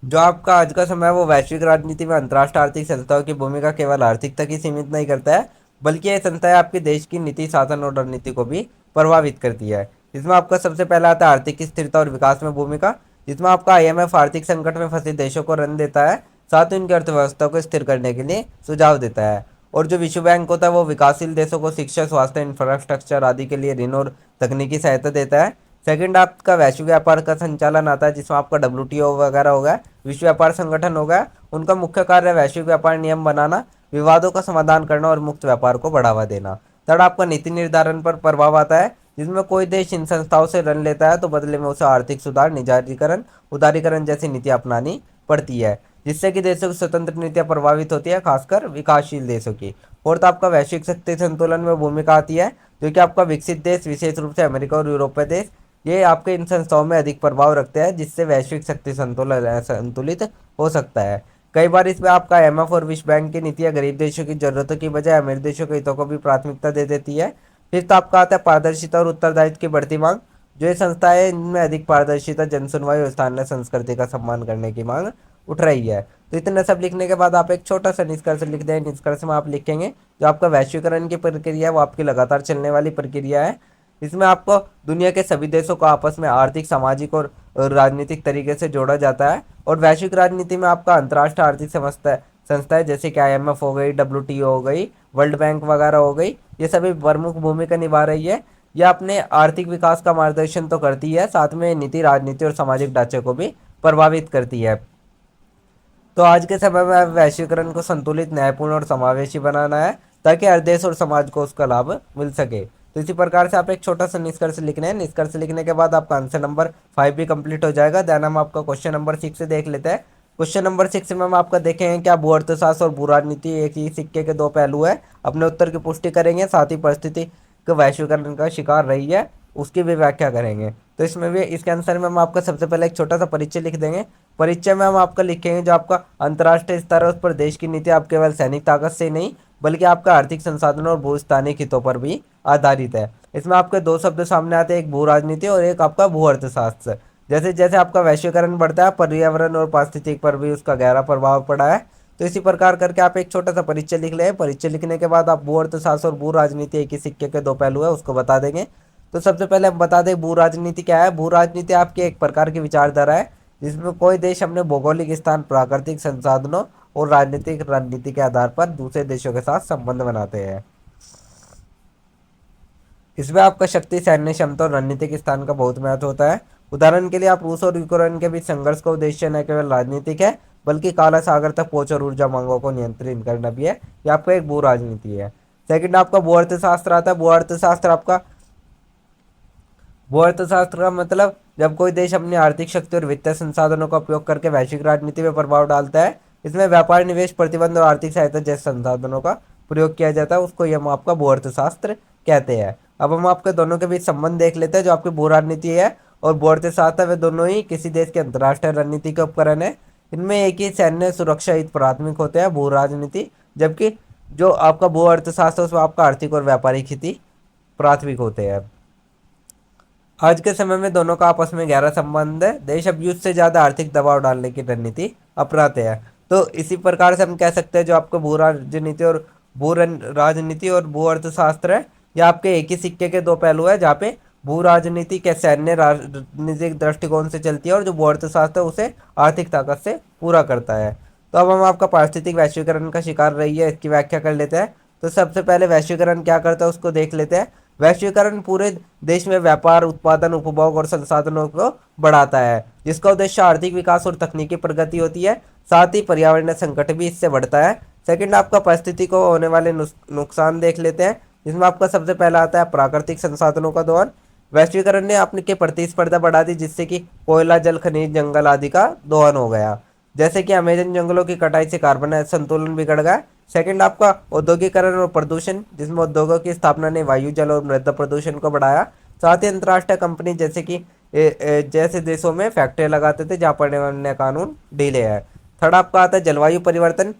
S1: जो आपका आज का समय है वो वैश्विक राजनीति में अंतर्राष्ट्रीय आर्थिक संस्थाओं की भूमिका केवल आर्थिक तक ही सीमित नहीं करता है, बल्कि यह संस्थाएं आपके देश की नीति, शासन और रणनीति को भी प्रभावित करती है। इसमें आपका सबसे पहला आता है आर्थिक स्थिरता और विकास में भूमिका, जिसमें आपका आईएमएफ आर्थिक संकट में फंसे देशों को ऋण देता है, साथ ही उनकी अर्थव्यवस्था को स्थिर करने के लिए सुझाव देता है। और जो विश्व बैंक होता है वो विकासशील देशों को शिक्षा, स्वास्थ्य, इंफ्रास्ट्रक्चर आदि के लिए ऋण और तकनीकी सहायता देता है। सेकंड आपका वैश्विक व्यापार का संचालन आता है, जिसमें आपका डब्ल्यूटीओ वगैरह होगा, विश्व व्यापार संगठन होगा। उनका मुख्य कार्य है वैश्विक व्यापार नियम बनाना, विवादों का समाधान करना और मुक्त व्यापार को बढ़ावा देना। थर्ड आपका नीति निर्धारण पर प्रभाव आता है, जिसमें कोई देश इन संस्थाओं से ऋण लेता है तो बदले में उसे आर्थिक सुधार, निजारीकरण, उदारीकरण जैसी नीतियां अपनानी पड़ती है, जिससे कि देशों की स्वतंत्र नीतियां प्रभावित होती है, खासकर विकासशील देशों की। फोर्थ आपका वैश्विक शक्ति संतुलन में भूमिका आती है, जो कि आपका विकसित देश, विशेष रूप से अमेरिका और यूरोपीय देश, ये आपके इन संस्थाओं में अधिक प्रभाव रखते हैं, जिससे वैश्विक शक्ति संतुलन संतुलित हो सकता है। कई बार इसमें आपका आईएमएफ और विश्व बैंक की नीतियां गरीब देशों की जरूरतों की बजाय अमीर देशों के हितों को भी प्राथमिकता दे देती है। फिफ्थ आपका आता है पारदर्शिता और उत्तरदायित्व की बढ़ती मांग। जो ये संस्थाएं, इनमें अधिक पारदर्शिता, जनसुनवाई और स्थानीय संस्कृति का सम्मान करने की मांग उठ रही है। तो इतना सब लिखने के बाद आप एक छोटा सा निष्कर्ष लिख दें। निष्कर्ष में आप लिखेंगे जो आपका वैश्वीकरण की प्रक्रिया है वो आपकी लगातार चलने वाली प्रक्रिया है। इसमें आपको दुनिया के सभी देशों को आपस में आर्थिक, सामाजिक और राजनीतिक तरीके से जोड़ा जाता है। और वैश्विक राजनीति में आपका अंतर्राष्ट्रीय आर्थिक संस्थाएं जैसे कि आईएमएफ हो गई, डब्ल्यूटीओ हो गई, वर्ल्ड बैंक वगैरह हो गई, ये सभी प्रमुख भूमिका निभा रही है। यह अपने आर्थिक विकास का मार्गदर्शन तो करती है, साथ में नीति, राजनीति और सामाजिक ढांचे को भी प्रभावित करती है। तो आज के समय में वैश्वीकरण को संतुलित, न्यायपूर्ण और समावेशी बनाना है, ताकि हर देश और समाज को उसका लाभ मिल सके। तो इसी प्रकार से आप एक छोटा सा निष्कर्ष लिखना है। निष्कर्ष लिखने के बाद आपका आंसर नंबर 5 भी कंप्लीट हो जाएगा। देन हम आपका क्वेश्चन नंबर 6 से देख लेते हैं। क्वेश्चन नंबर 6 में हम आपका देखेंगे क्या भू अर्थशास्त्र और भू राजनीति एक ही सिक्के के दो पहलू है। अपने उत्तर की पुष्टि करेंगे, साथ ही परिस्थिति के वैश्वीकरण का शिकार रही है उसकी भी व्याख्या करेंगे। तो इसमें भी, इसके आंसर में हम आपका सबसे पहले एक छोटा सा परिचय लिख देंगे। परिचय में हम आपका लिखेंगे जो आपका अंतर्राष्ट्रीय स्तर है उस पर देश की नीति आप केवल सैनिक ताकत से नहीं बल्कि आपका आर्थिक संसाधनों और भूस्थानिक हितों पर भी आधारित है। इसमें आपके दो शब्द सामने आते हैं, एक भू राजनीति और एक आपका भू अर्थशास्त्र। जैसे जैसे आपका वैश्वीकरण बढ़ता है, पर्यावरण और पारिस्थितिक पर भी उसका गहरा प्रभाव पड़ा है। तो इसी प्रकार करके आप एक छोटा सा परिचय लिख लें। परिचय लिखने के बाद आप भू अर्थशास्त्र और भू राजनीति एक ही सिक्के के दो पहलू है, उसको बता देंगे। तो सबसे पहले हम बता दें भू राजनीति क्या है। भू राजनीति आपकी एक प्रकार की विचारधारा है जिसमें कोई देश अपने भौगोलिक स्थान, प्राकृतिक संसाधनों और राजनीतिक रणनीति के आधार पर दूसरे देशों के साथ संबंध बनाते हैं। इसमें आपका शक्ति, सैन्य क्षमता और रणनीतिक स्थान का बहुत महत्व होता है। उदाहरण के लिए आप रूस और यूक्रेन के बीच संघर्ष का उद्देश्य न केवल राजनीतिक है बल्कि काला सागर तक पहुंच और ऊर्जा मांगों को नियंत्रित करना भी है। ये आपका एक भू राजनीति है। सेकंड आपका भू अर्थशास्त्र आता है। भू अर्थशास्त्र आपका भू अर्थशास्त्र का मतलब जब कोई देश अपनी आर्थिक शक्ति और वित्तीय संसाधनों का उपयोग करके वैश्विक राजनीति में प्रभाव डालता है, इसमें व्यापार, निवेश, प्रतिबंध और आर्थिक सहायता जैसे संसाधनों का प्रयोग किया जाता है, उसको हम आपका भू अर्थशास्त्र कहते हैं। अब हम आपके दोनों के बीच संबंध देख लेते हैं। जो आपकी भू राजनीति है और भू अर्थशास्त्र है, वे दोनों ही किसी देश के अंतर्राष्ट्रीय रणनीति के उपकरण है। इनमें एक ही सैन्य सुरक्षा हित प्राथमिक होते हैं, भू राजनीति, जबकि जो आपका भू अर्थशास्त्र उसमें आपका आर्थिक और व्यापारिक हित प्राथमिक होते हैं। आज के समय में दोनों का आपस में गहरा संबंध है। देश अब युद्ध से ज्यादा आर्थिक दबाव डालने की रणनीति अपनाते हैं। तो इसी प्रकार से हम कह सकते हैं जो आपको राजनीति और भू अर्थशास्त्र है, ये आपके एक ही सिक्के के दो पहलू है, जहाँ पे भू राजनीति के सैन्य राजनीतिक दृष्टिकोण से चलती है और जो भू अर्थशास्त्र है उसे आर्थिक ताकत से पूरा करता है। तो अब हम आपका पारिस्थितिक वैश्वीकरण का शिकार रही है, इसकी व्याख्या कर लेते हैं। तो सबसे पहले वैश्वीकरण क्या करता है उसको देख लेते हैं। वैश्वीकरण पूरे देश में व्यापार, उत्पादन, उपभोग और संसाधनों को बढ़ाता है, जिसका उद्देश्य आर्थिक विकास और तकनीकी प्रगति होती है। साथ ही पर्यावरणीय संकट भी इससे बढ़ता है। सेकंड आपका परिस्थिति को होने वाले नुकसान देख लेते हैं, जिसमें आपका सबसे पहला आता है प्राकृतिक संसाधनों का दोहन। वैश्वीकरण ने अपने के प्रतिस्पर्धा बढ़ा दी, जिससे कि कोयला, जल, खनिज, जंगल आदि का दोहन हो गया। जैसे कि अमेजन जंगलों की कटाई से कार्बन संतुलन बिगड़ गया। सेकंड आपका औद्योगिकरण और प्रदूषण, जिसमें उद्योगों की स्थापना ने वायु, जल और मृदा प्रदूषण को बढ़ाया। साथ ही अंतर्राष्ट्रीय कंपनी जैसे कि जैसे देशों में फैक्ट्रियां लगाते थे जहाँ पर्यावरणीय कानून ढीले है। थर्ड आपका आता है जलवायु परिवर्तन,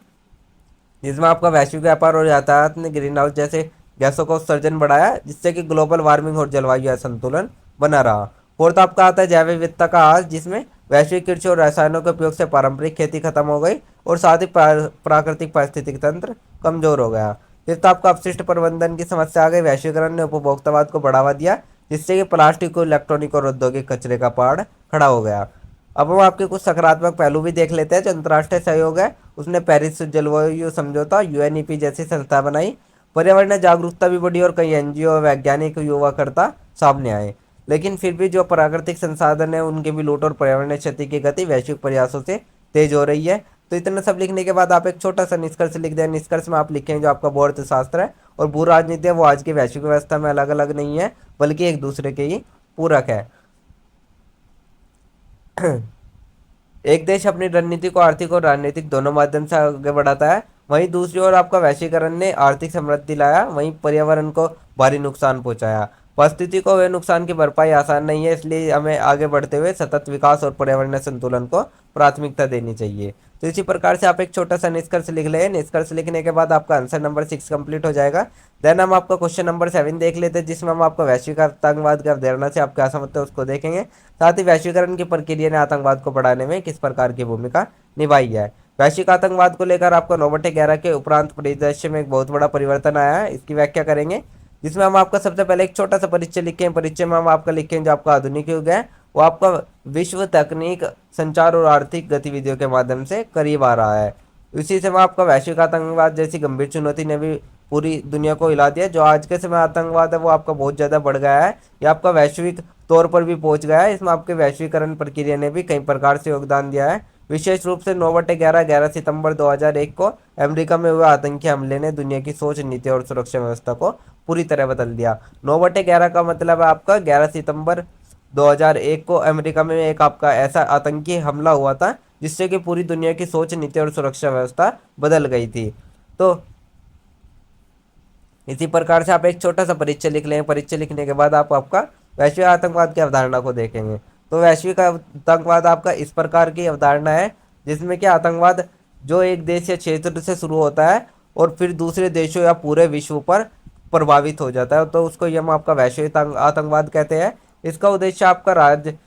S1: जिसमें आपका वैश्विक व्यापार और यातायात ने ग्रीन हाउस जैसे गैसों का उत्सर्जन बढ़ाया, जिससे कि ग्लोबल वार्मिंग और जलवायु असंतुलन बना रहा। फोर्थ आपका आता है जैव विविधता का ह्रास, जिसमें वैश्विक कृषि और रसायनों के उपयोग से पारंपरिक खेती खत्म हो गई और साथ ही प्राकृतिक पारिस्थितिक तंत्र कमजोर हो गया। फिफ्थ आपका अपशिष्ट प्रबंधन की समस्या आ गई। वैश्वीकरण ने उपभोक्तावाद को बढ़ावा दिया, जिससे कि प्लास्टिक, इलेक्ट्रॉनिक और औद्योगिक कचरे का पहाड़ खड़ा हो गया। अब हम आपके कुछ सकारात्मक पहलू भी देख लेते हैं। जो अंतर्राष्ट्रीय सहयोग है उसने पेरिस जलवायु समझौता, यूएनईपी जैसी संस्था बनाई। पर्यावरण जागरूकता भी बढ़ी और कई एनजीओ, वैज्ञानिक, युवाकर्ता सामने आए। लेकिन फिर भी जो प्राकृतिक संसाधन है उनके भी लूट और पर्यावरण क्षति की गति वैश्विक प्रयासों से तेज हो रही है। तो इतना सब लिखने के बाद आप एक छोटा सा निष्कर्ष लिख दें। निष्कर्ष में आप लिखें जो आपका भू अर्थशास्त्र है और भू राजनीति है वो आज की वैश्विक व्यवस्था में अलग अलग नहीं है बल्कि एक दूसरे के ही पूरक है। एक देश अपनी रणनीति को आर्थिक और राजनीतिक दोनों माध्यम से आगे बढ़ाता है, वहीं दूसरी ओर आपका वैश्वीकरण ने आर्थिक समृद्धि लाया, वहीं पर्यावरण को भारी नुकसान पहुंचाया। परिस्थिति को हुए नुकसान की भरपाई आसान नहीं है, इसलिए हमें आगे बढ़ते हुए सतत विकास और पर्यावरण संतुलन को प्राथमिकता देनी चाहिए। तो इसी प्रकार से आप एक छोटा सा निष्कर्ष लिख लें। निष्कर्ष लिखने के बाद आपका आंसर नंबर 6 कंप्लीट हो जाएगा। देन हम आपका क्वेश्चन नंबर 7 देख लेते हैं, जिसमें हम आपका वैश्विक आतंकवाद की अवधारणा से आप क्या समझते हैं उसको देखेंगे। साथ ही वैश्वीकरण की प्रक्रिया ने आतंकवाद को बढ़ाने में किस प्रकार की भूमिका निभाई है। वैश्विक आतंकवाद को लेकर आपका 9/11 के उपरांत परिदृश्य में एक बहुत बड़ा परिवर्तन आया है, इसकी व्याख्या करेंगे। जिसमें हम आपका सबसे पहले एक छोटा सा परिचय लिखें। परिचय में हम आपका लिखें जो आपका आधुनिक युग है वो आपका विश्व तकनीक, संचार और आर्थिक गतिविधियों के माध्यम से करीब आ रहा है। इसी समय आपका वैश्विक आतंकवाद जैसी गंभीर चुनौती ने भी पूरी दुनिया को हिला दिया। जो आज के समय आतंकवाद है वो आपका बहुत ज़्यादा बढ़ गया है, ये आपका वैश्विक तौर पर भी पहुंच गया है। इसमें आपके वैश्वीकरण प्रक्रिया ने भी कई प्रकार से योगदान दिया है। विशेष रूप से 9/11 11 सितंबर 2001 को अमेरिका में हुए आतंकी हमले ने दुनिया की सोच, नीति और सुरक्षा व्यवस्था को पूरी तरह बदल दिया। 9/11 का मतलब है आपका 11 सितंबर 2001 को अमेरिका में एक आपका ऐसा आतंकी हमला हुआ था जिससे कि पूरी दुनिया की सोच, नीति और सुरक्षा व्यवस्था बदल गई थी। तो इसी प्रकार से आप एक छोटा सा परिचय लिख लें। परिचय लिखने के बाद आप आपका वैश्विक आतंकवाद की अवधारणा को देखेंगे। तो वैश्विक आतंकवाद आपका इस प्रकार की अवधारणा है जिसमें कि आतंकवाद जो एक देश या क्षेत्र से शुरू होता है और फिर दूसरे देशों या पूरे विश्व पर प्रभावित हो जाता है, तो उसको ये हम आपका वैश्विक आतंकवाद कहते हैं। इसका उद्देश्य आपका राज्य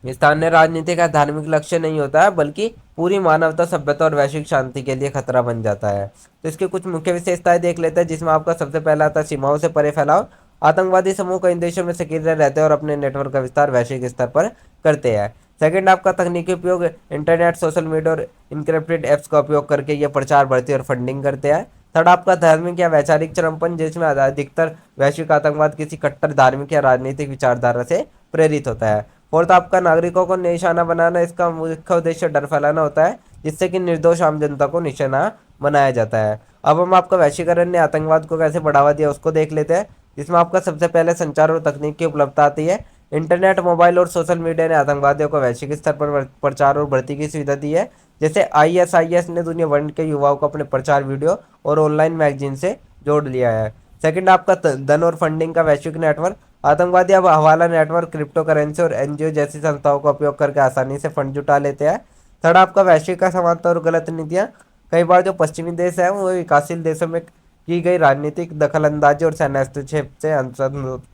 S1: स्थानीय राजनीति का धार्मिक लक्ष्य नहीं होता है, बल्कि पूरी मानवता, सभ्यता और वैश्विक शांति के लिए खतरा बन जाता है। तो इसकी कुछ मुख्य विशेषताएं देख लेते हैं, जिसमें आपका सबसे पहला आता है सीमाओं से परे फैलाव। आतंकवादी समूह कई देशों में सक्रिय रहते हैं और अपने नेटवर्क का विस्तार वैश्विक स्तर पर करते हैं। सेकंड, आपका तकनीकी उपयोग, इंटरनेट, सोशल मीडिया और इनक्रिप्टेड ऐप्स का उपयोग करके ये प्रचार, बढ़ती और फंडिंग करते हैं। थर्ड, आपका धार्मिक या वैचारिक चरमपन, जिसमें अधिकतर वैश्विक आतंकवाद किसी कट्टर धार्मिक या राजनीतिक विचारधारा से प्रेरित होता है। फोर्थ, आपका नागरिकों को निशाना बनाना, इसका मुख्य उद्देश्य डर फैलाना होता है, जिससे कि निर्दोष आम जनता को निशाना बनाया जाता है। अब हम आपका वैश्वीकरण ने आतंकवाद को कैसे बढ़ावा दिया उसको देख लेते हैं, जिसमें आपका सबसे पहले संचार और तकनीक की उपलब्धता आती है। इंटरनेट, मोबाइल और सोशल मीडिया ने आतंकवादियों को वैश्विक स्तर पर प्रचार और भर्ती की सुविधा दी है। जैसे ISIS ने दुनिया भर के युवाओं को अपने प्रचार वीडियो और ऑनलाइन मैगजीन से जोड़ लिया है। सेकंड, आपका धन और फंडिंग का वैश्विक नेटवर्क, आतंकवादी अब हवाला नेटवर्क, क्रिप्टो करेंसी और NGO जैसी संस्थाओं का उपयोग करके आसानी से फंड जुटा लेते हैं। थर्ड, आपका वैश्विक असमानता और गलत नीतियाँ, कई बार जो पश्चिमी देश हैं वो विकासशील देशों में की गई राजनीतिक दखलंदाजी और सैन्य हस्तक्षेप से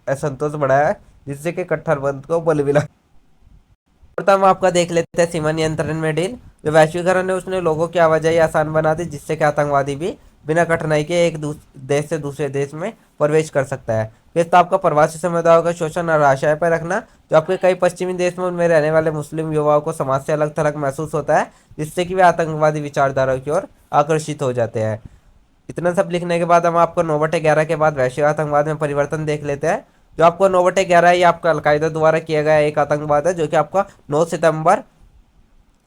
S1: असंतोष बढ़ाया है, जिससे कि कट्टरपंथ को बल मिला। और हम आपका देख लेते हैं सीमा नियंत्रण में ढील। जो वैश्वीकरण है उसने लोगों की आवाजाही आसान बना दी, जिससे कि आतंकवादी भी बिना कठिनाई के एक देश से दूसरे देश में प्रवेश कर सकता है। फिर तो आपका प्रवासी समुदायों का शोषण और आशय पर रखना, जो आपके कई पश्चिमी देश में उनमें रहने वाले मुस्लिम युवाओं को समाज से अलग थलग महसूस होता है, जिससे कि वे आतंकवादी विचारधारा की ओर आकर्षित हो जाते हैं। इतना सब लिखने के बाद हम आपको 9/11 के बाद वैश्विक आतंकवाद में परिवर्तन देख लेते हैं। जो आपको 9/11 ये आपका अलकायदा द्वारा किया गया एक आतंकवाद है, जो कि आपका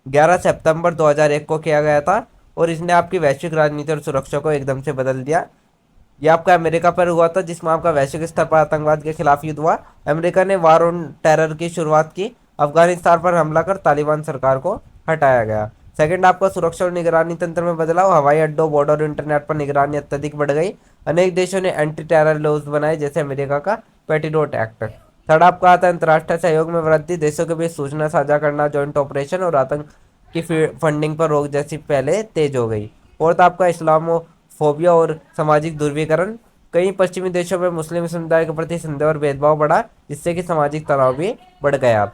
S1: 11 सितंबर 2001 को किया गया था, और इसने आपकी वैश्विक राजनीति और सुरक्षा को एकदम से बदल दिया। ये आपका अमेरिका पर हुआ था, जिसमें आपका वैश्विक स्तर पर आतंकवाद के खिलाफ युद्ध हुआ। अमेरिका ने वार ऑन टेरर की शुरुआत की, अफगानिस्तान पर हमला कर तालिबान सरकार को हटाया गया। सेकंड, आपका सुरक्षा और निगरानी तंत्र में बदलाव, हवाई अड्डों, बॉर्डर और इंटरनेट पर निगरानी अत्यधिक बढ़ गई। अनेक देशों ने एंटी टेरर लॉज बनाए, जैसे अमेरिका का पेट्रियोट एक्ट। थर्ड, आपका आता है अंतर्राष्ट्रीय सहयोग में वृद्धि, देशों के बीच सूचना साझा करना, जॉइंट ऑपरेशन और आतंक की फंडिंग पर रोक जैसी पहले तेज हो गई। फोर्थ, आपका इस्लामोफोबिया और सामाजिक ध्रुवीकरण, कई पश्चिमी देशों में मुस्लिम समुदाय के प्रति संदेह और भेदभाव बढ़ा, जिससे कि सामाजिक तनाव भी बढ़ गया।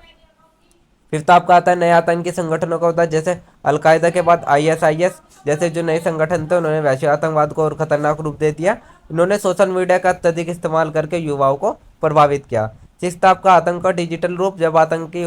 S1: फिफ्थ, आपका आता है नए आतंकी संगठनों का होता है, जैसे अलकायदा के बाद ISIS जैसे जो नए संगठन थे, उन्होंने वैश्विक आतंकवाद को और खतरनाक रूप दे दिया। इन्होंने सोशल मीडिया का अत्यधिक इस्तेमाल करके युवाओं को प्रभावित किया। सिक्स्थ, आपका आतंक का डिजिटल रूप, जब आतंकी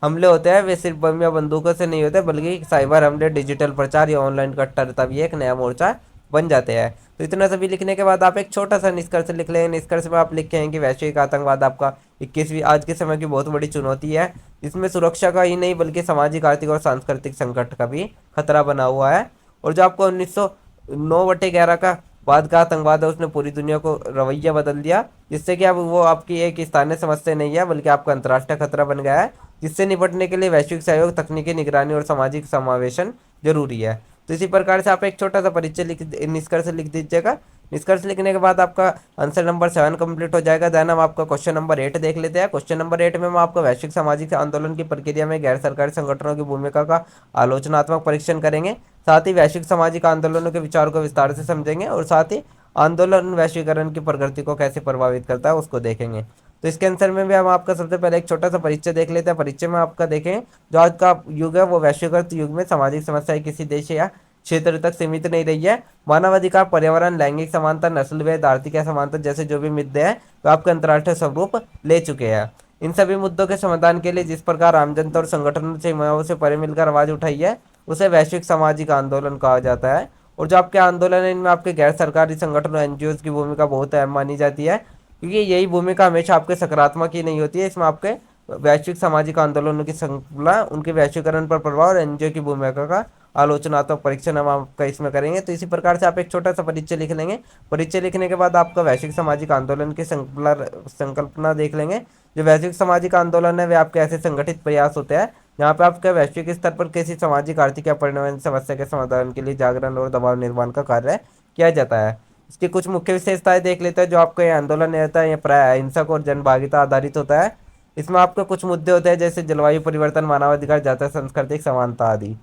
S1: हमले होते हैं वे सिर्फ बम या बंदूकों से नहीं होते, बल्कि साइबर हमले, डिजिटल प्रचार या ऑनलाइन कट्टरता भी एक नया मोर्चा बन जाते हैं। तो इतना सभी लिखने के बाद आप एक छोटा सा निष्कर्ष लिख लें। निष्कर्ष में आप लिखे हैं कि वैश्विक आतंकवाद आपका 21वीं आज के समय की बहुत बड़ी चुनौती है। इसमें सुरक्षा का ही नहीं बल्कि सामाजिक, आर्थिक और सांस्कृतिक संकट का भी खतरा बना हुआ है। और जो आपको 1909/11 का बाद का आतंकवाद है, उसने पूरी दुनिया को रवैया बदल दिया, जिससे कि अब वो आपकी एक स्थानीय समस्या नहीं है, बल्कि आपका अंतर्राष्ट्रीय खतरा बन गया है, जिससे निपटने के लिए वैश्विक सहयोग, तकनीकी निगरानी और सामाजिक समावेशन जरूरी है। तो इसी प्रकार से आप एक छोटा सा परिचय निष्कर्ष लिख दीजिएगा। निष्कर्ष लिखने के बाद आपका आंसर नंबर 7 कंप्लीट हो जाएगा। देन हम आपका क्वेश्चन नंबर 8 देख लेते हैं। क्वेश्चन नंबर 8 में हम आपको वैश्विक सामाजिक आंदोलन की प्रक्रिया में गैर सरकारी संगठनों की भूमिका का आलोचनात्मक परीक्षण करेंगे। साथ ही वैश्विक सामाजिक आंदोलनों के विचार को विस्तार से समझेंगे, और साथ ही आंदोलन वैश्वीकरण की प्रगति को कैसे प्रभावित करता है उसको देखेंगे। तो इसके आंसर में भी हम आपका सबसे पहले एक छोटा सा परिचय देख लेते हैं। परिचय में आपका देखें, जो आज का युग है वो वैश्वीकृत युग में सामाजिक समस्याएं किसी देश या क्षेत्र तक सीमित नहीं रही है। मानवाधिकार, पर्यावरण, लैंगिक समानता, नस्लभेद, आर्थिक असमानता जैसे जो भी मुद्दे हैं वो आपके अंतर्राष्ट्रीय स्वरूप ले चुके हैं। इन सभी मुद्दों के समाधान के लिए जिस प्रकार आम जनता और संगठनों सीमाओं से परे मिलकर आवाज उठाई है, उसे वैश्विक सामाजिक आंदोलन कहा जाता है। और जो आपके आंदोलन है, इनमें आपके गैर सरकारी संगठनों, NGOs की भूमिका बहुत अहम मानी जाती है, क्योंकि यही भूमिका हमेशा आपके सकारात्मक ही नहीं होती है। इसमें आपके वैश्विक सामाजिक आंदोलनों की श्रृंखला, उनके वैश्वीकरण पर प्रभाव और NGO की भूमिका का आलोचनात्मक परीक्षण हम आपका इसमें करेंगे। तो इसी प्रकार से आप एक छोटा सा परिचय लिख लेंगे। परिचय लिखने के बाद आपका वैश्विक सामाजिक आंदोलन की संकल्पना देख लेंगे। जो वैश्विक सामाजिक आंदोलन है वे आपके ऐसे संगठित प्रयास होते हैं जहाँ पे आपके वैश्विक स्तर पर किसी सामाजिक, आर्थिक या पर्यावरण समस्या के समाधान के लिए जागरण और दबाव निर्माण का कार्य किया जाता है। इसकी कुछ मुख्य विशेषताएं देख लेते हैं। जो आपका ये आंदोलन रहता है ये प्राय अहिंसक और जनभागिता आधारित होता है। इसमें आपके कुछ मुद्दे होते हैं, जैसे जलवायु परिवर्तन, मानवाधिकार, जातीय सांस्कृतिक समानता आदि।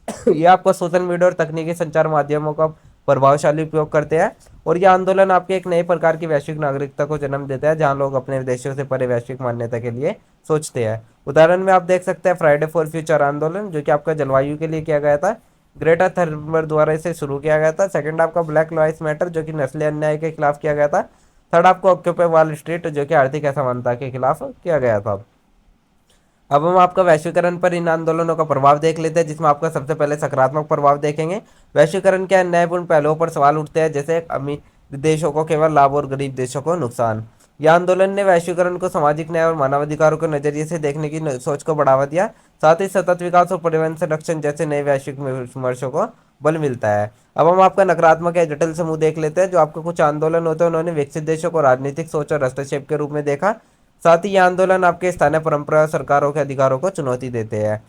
S1: ये आपको सोशल मीडिया और तकनीकी संचार माध्यमों का प्रभावशाली उपयोग करते हैं। और यह आंदोलन आपके एक नए प्रकार की वैश्विक नागरिकता को जन्म देता है, जहां लोग अपने देशों से परे वैश्विक मान्यता के लिए सोचते हैं। उदाहरण में आप देख सकते हैं फ्राइडे फॉर फ्यूचर आंदोलन, जो कि आपका जलवायु के लिए किया गया था। ग्रेटा थर्मर द्वारा इसे शुरू किया गया था। सेकंड आपका ब्लैक लाइव्स मैटर, जो कि नस्ली अन्याय के खिलाफ किया गया था। थर्ड आपको ऑक्यूपाई वॉल स्ट्रीट, जो कि आर्थिक असमानता के खिलाफ किया गया था। अब हम आपका वैश्वीकरण पर इन आंदोलनों का प्रभाव देख लेते हैं, जिसमें आपका सबसे पहले सकारात्मक प्रभाव देखेंगे। वैश्वीकरण के अन्यायपूर्ण पहलुओं पर सवाल उठते हैं, जैसे अमीर देशों को केवल लाभ और गरीब देशों को नुकसान। यह आंदोलन ने वैश्वीकरण को सामाजिक न्याय और मानवाधिकारों के नजरिए से देखने की सोच को बढ़ावा दिया। साथ ही सतत विकास और पर्यावरण संरक्षण जैसे नए वैश्विक विमर्शों को बल मिलता है। अब हम आपका नकारात्मक या जटिल समूह देख लेते हैं। जो आपके कुछ आंदोलन होते हैं, उन्होंने विकसित देशों को राजनीतिक सोच और हस्तक्षेप के रूप में देखा। साथ ही ये आंदोलन आपके स्थानीय परंपरा और सरकारों के अधिकारों को चुनौती देते हैं,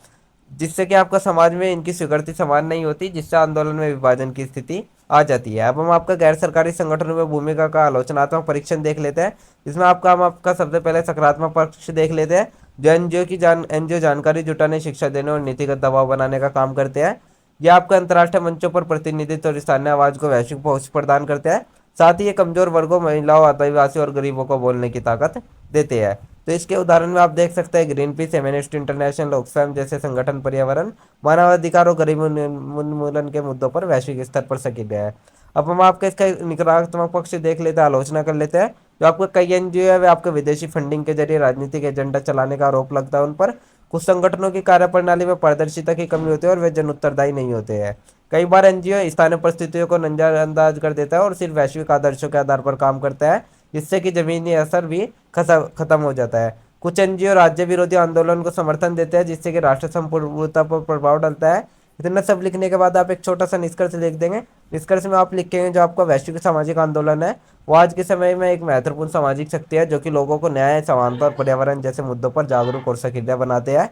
S1: जिससे कि आपका समाज में इनकी स्वीकृति समान नहीं होती, जिससे आंदोलन में विभाजन की स्थिति आ जाती है। अब हम आपका गैर सरकारी संगठनों में भूमिका का आलोचनात्मक परीक्षण देख लेते हैं। इसमें हम आपका सबसे पहले सकारात्मक पक्ष देख लेते हैं। जो एनजीओ जानकारी जुटाने, शिक्षा देने और नीतिगत दबाव बनाने का काम करते हैं। यह आपका अंतर्राष्ट्रीय मंचों पर प्रतिनिधित्व और स्थानीय आवाज को वैश्विक पहुंच प्रदान करते हैं। साथ ही ये कमजोर वर्गों, महिलाओं, आदिवासी और गरीबों को बोलने की ताकत देते हैं। तो इसके उदाहरण में आप देख सकते हैं green peas, amnesty international, Oxfam जैसे संगठन पर्यावरण, मानवाधिकार और गरीब उन्मूलन के मुद्दों पर वैश्विक स्तर पर सक्रिय है। अब हम आपके इसका नकारात्मक पक्ष देख लेते हैं, आलोचना कर लेते हैं। जो आपके कई एनजीओ है, वे आपके विदेशी फंडिंग के जरिए राजनीतिक एजेंडा चलाने का आरोप लगता है उन पर। कुछ संगठनों की कार्यप्रणाली में पारदर्शिता की कमी होती है और वे जन उत्तरदायी नहीं होते हैं। कई बार एनजीओ स्थानीय परिस्थितियों को नजरअंदाज कर देता है और सिर्फ वैश्विक आदर्शों के आधार पर काम करता है, जिससे कि जमीनी असर भी खत्म हो जाता है। कुछ एनजीओ राज्य विरोधी आंदोलन को समर्थन देते हैं, जिससे कि राष्ट्र संप्रभुता पर प्रभाव डालता है। इतना सब लिखने के बाद आप एक छोटा सा निष्कर्ष लिख देंगे। निष्कर्ष में आप लिखेंगे जो आपका वैश्विक सामाजिक आंदोलन है, वो आज के समय में एक महत्वपूर्ण सामाजिक शक्ति है, जो कि लोगों को न्याय, समानता और पर्यावरण जैसे मुद्दों पर जागरूक और सक्रिय बनाते हैं।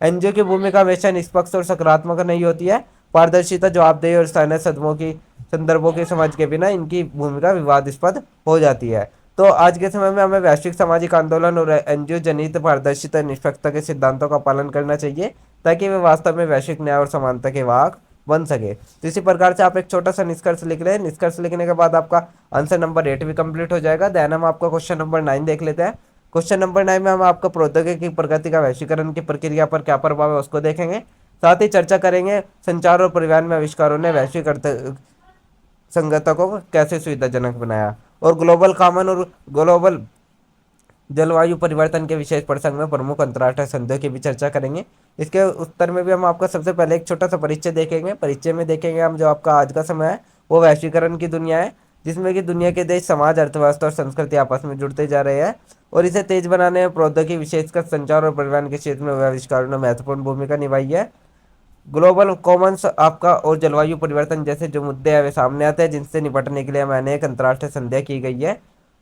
S1: एनजीओ की भूमिका हमेशा निष्पक्ष और सकारात्मक नहीं होती है। पारदर्शिता, जवाबदेही और स्थानीय सदमों की संदर्भों की समझ के बिना इनकी भूमिका विवादास्पद हो जाती है। तो आज के समय में हमें वैश्विक सामाजिक आंदोलन और एनजीओ जनित पारदर्शिता, निष्पक्षता के सिद्धांतों का पालन करना चाहिए, ताकि वे वास्तव में वैश्विक न्याय और समानता के वाहक बन सके। तो इसी प्रकार से आप एक छोटा सा निष्कर्ष लिख लें। निष्कर्ष लिखने के बाद आपका आंसर नंबर 8 भी कंप्लीट हो जाएगा। देन हम आपका क्वेश्चन नंबर 9 देख लेते हैं। क्वेश्चन नंबर 9 में हम आपका प्रौद्योगिकी प्रगति का वैश्वीकरण की प्रक्रिया पर क्या प्रभाव है उसको देखेंगे। साथ ही चर्चा करेंगे संचार और परिवहन में आविष्कारों ने वैश्विक अर्थ संगतता को कैसे सुविधाजनक बनाया, और ग्लोबल कॉमन और ग्लोबल जलवायु परिवर्तन के विशेष प्रसंग में प्रमुख अंतर्राष्ट्रीय संधियों की भी चर्चा करेंगे। इसके उत्तर में भी हम आपका सबसे पहले एक छोटा सा परिचय देखेंगे। परिचय में देखेंगे हम जो आपका आज का समय है वो वैश्वीकरण की दुनिया है, जिसमें कि दुनिया के देश, समाज, अर्थव्यवस्था और संस्कृति आपस में जुड़ते जा रहे हैं, और इसे तेज बनाने में प्रौद्योगिकी, विशेषकर संचार और परिवहन के क्षेत्र में आविष्कारों ने महत्वपूर्ण भूमिका निभाई है। ग्लोबल कॉमन्स आपका और जलवायु परिवर्तन जैसे जो मुद्दे हैं वे सामने आते हैं, जिनसे निपटने के लिए हमें अनेक अंतर्राष्ट्रीय संधियां की गई है।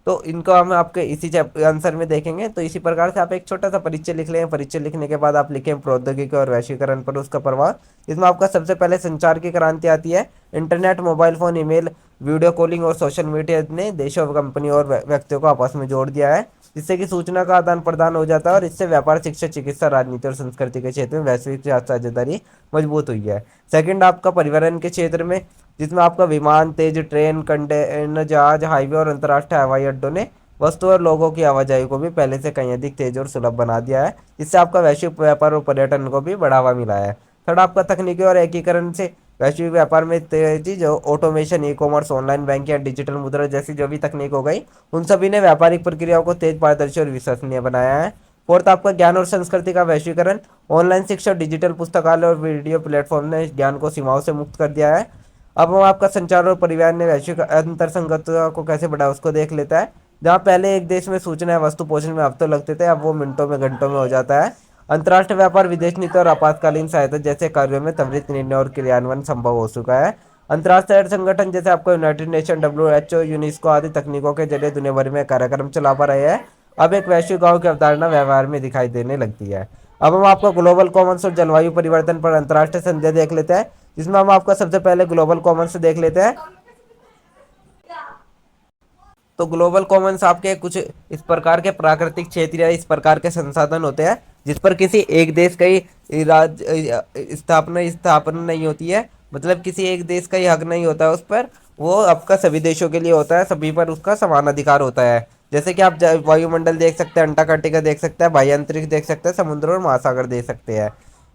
S1: तो इनको हम आपके इसी आंसर में देखेंगे। तो इसी प्रकार से आप एक छोटा सा परिचय लिख लें। परिचय लिखने के बाद आप लिखें प्रौद्योगिकी और वैश्वीकरण पर उसका प्रभाव। इसमें आपका सबसे पहले संचार की क्रांति आती है। Internet, mobile phone, email, video calling और सोशल मीडिया ने देशों, कंपनियों और व्यक्तियों को आपस में जोड़ दिया है, जिससे कि सूचना का आदान प्रदान हो जाता है, और इससे व्यापार, शिक्षा, चिकित्सा, राजनीति और संस्कृति के क्षेत्र में वैश्विक साझेदारी मजबूत हुई है। सेकंड आपका परिवहन के क्षेत्र में, जिसमें आपका विमान, तेज ट्रेन, कंटेनर जहाज, हाईवे और अंतर्राष्ट्रीय हवाई अड्डों ने वस्तु और लोगों की आवाजाही को भी पहले से कहीं अधिक तेज और सुलभ बना दिया है, जिससे आपका वैश्विक व्यापार और पर्यटन को भी बढ़ावा मिला है। थर्ड आपका तकनीकी और एकीकरण से वैश्विक व्यापार में तेजी, जो automation, e commerce, online bank या डिजिटल मुद्रा जैसी जो भी तकनीक हो गई, उन सभी ने व्यापारिक प्रक्रियाओं को तेज, पारदर्शी और विश्वसनीय बनाया है। फोर्थ आपका ज्ञान और संस्कृति का वैश्वीकरण। ऑनलाइन शिक्षा, डिजिटल पुस्तकालय और वीडियो प्लेटफॉर्म ने ज्ञान को सीमाओं से मुक्त कर दिया है। अब हम आपका संचार और परिवहन ने वैश्विक अंतर संगतता को कैसे बढ़ाया उसको देख लेता है। जहाँ पहले एक देश में सूचना या वस्तु पहुंचने में हफ्तों लगते थे, अब वो मिनटों में, घंटों में हो जाता है। अंतर्राष्ट्रीय व्यापार, विदेश नीति और आपातकालीन सहायता जैसे कार्यों में त्वरित निर्णय और क्रियान्वयन संभव हो चुका है। अंतर्राष्ट्रीय संगठन जैसे आपको यूनाइटेड नेशन, डब्ल्यूएचओ, यूनेस्को आदि तकनीकों के जरिए दुनिया भर में कार्यक्रम चला पा रहे हैं। अब एक वैश्विक गांव की अवधारणा व्यवहार में दिखाई देने लगती है। अब हम आपको ग्लोबल कॉमन्स और जलवायु परिवर्तन पर अंतर्राष्ट्रीय संधि देख लेते हैं, जिसमें हम आपका सबसे पहले ग्लोबल कॉमन्स देख लेते हैं। तो ग्लोबल कॉमन्स आपके कुछ इस प्रकार के प्राकृतिक क्षेत्र या इस प्रकार के संसाधन होते हैं, जिस पर किसी एक देश का ही स्थापना स्थापना नहीं होती है, मतलब किसी एक देश का ही हक नहीं होता है उस पर, वो आपका सभी देशों के लिए होता है, सभी पर उसका समान अधिकार होता है। जैसे कि आप वायुमंडल देख सकते हैं, अंटार्कटिका देख सकते हैं, बाह्य अंतरिक्ष देख सकते हैं, समुद्र और महासागर देख सकते हैं।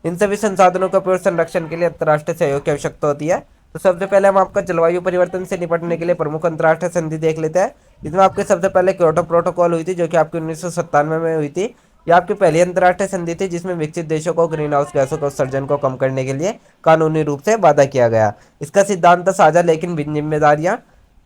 S1: इन सभी संसाधनों का उपयोग संरक्षण के लिए अंतर्राष्ट्रीय सहयोग की आवश्यकता होती है। तो सबसे पहले हम आपका जलवायु परिवर्तन से निपटने के लिए प्रमुख अंतर्राष्ट्रीय संधि देख लेते हैं। इसमें आपके सबसे पहले क्योटो प्रोटोकॉल हुई थी, जो कि आपकी 1997 में हुई थी। यह आपकी पहली अंतर्राष्ट्रीय संधि थी जिसमें विकसित देशों को ग्रीन हाउस गैसों के उत्सर्जन को कम करने के लिए कानूनी रूप से वादा किया गया। इसका सिद्धांत था साझा लेकिन भिन्न जिम्मेदारियां।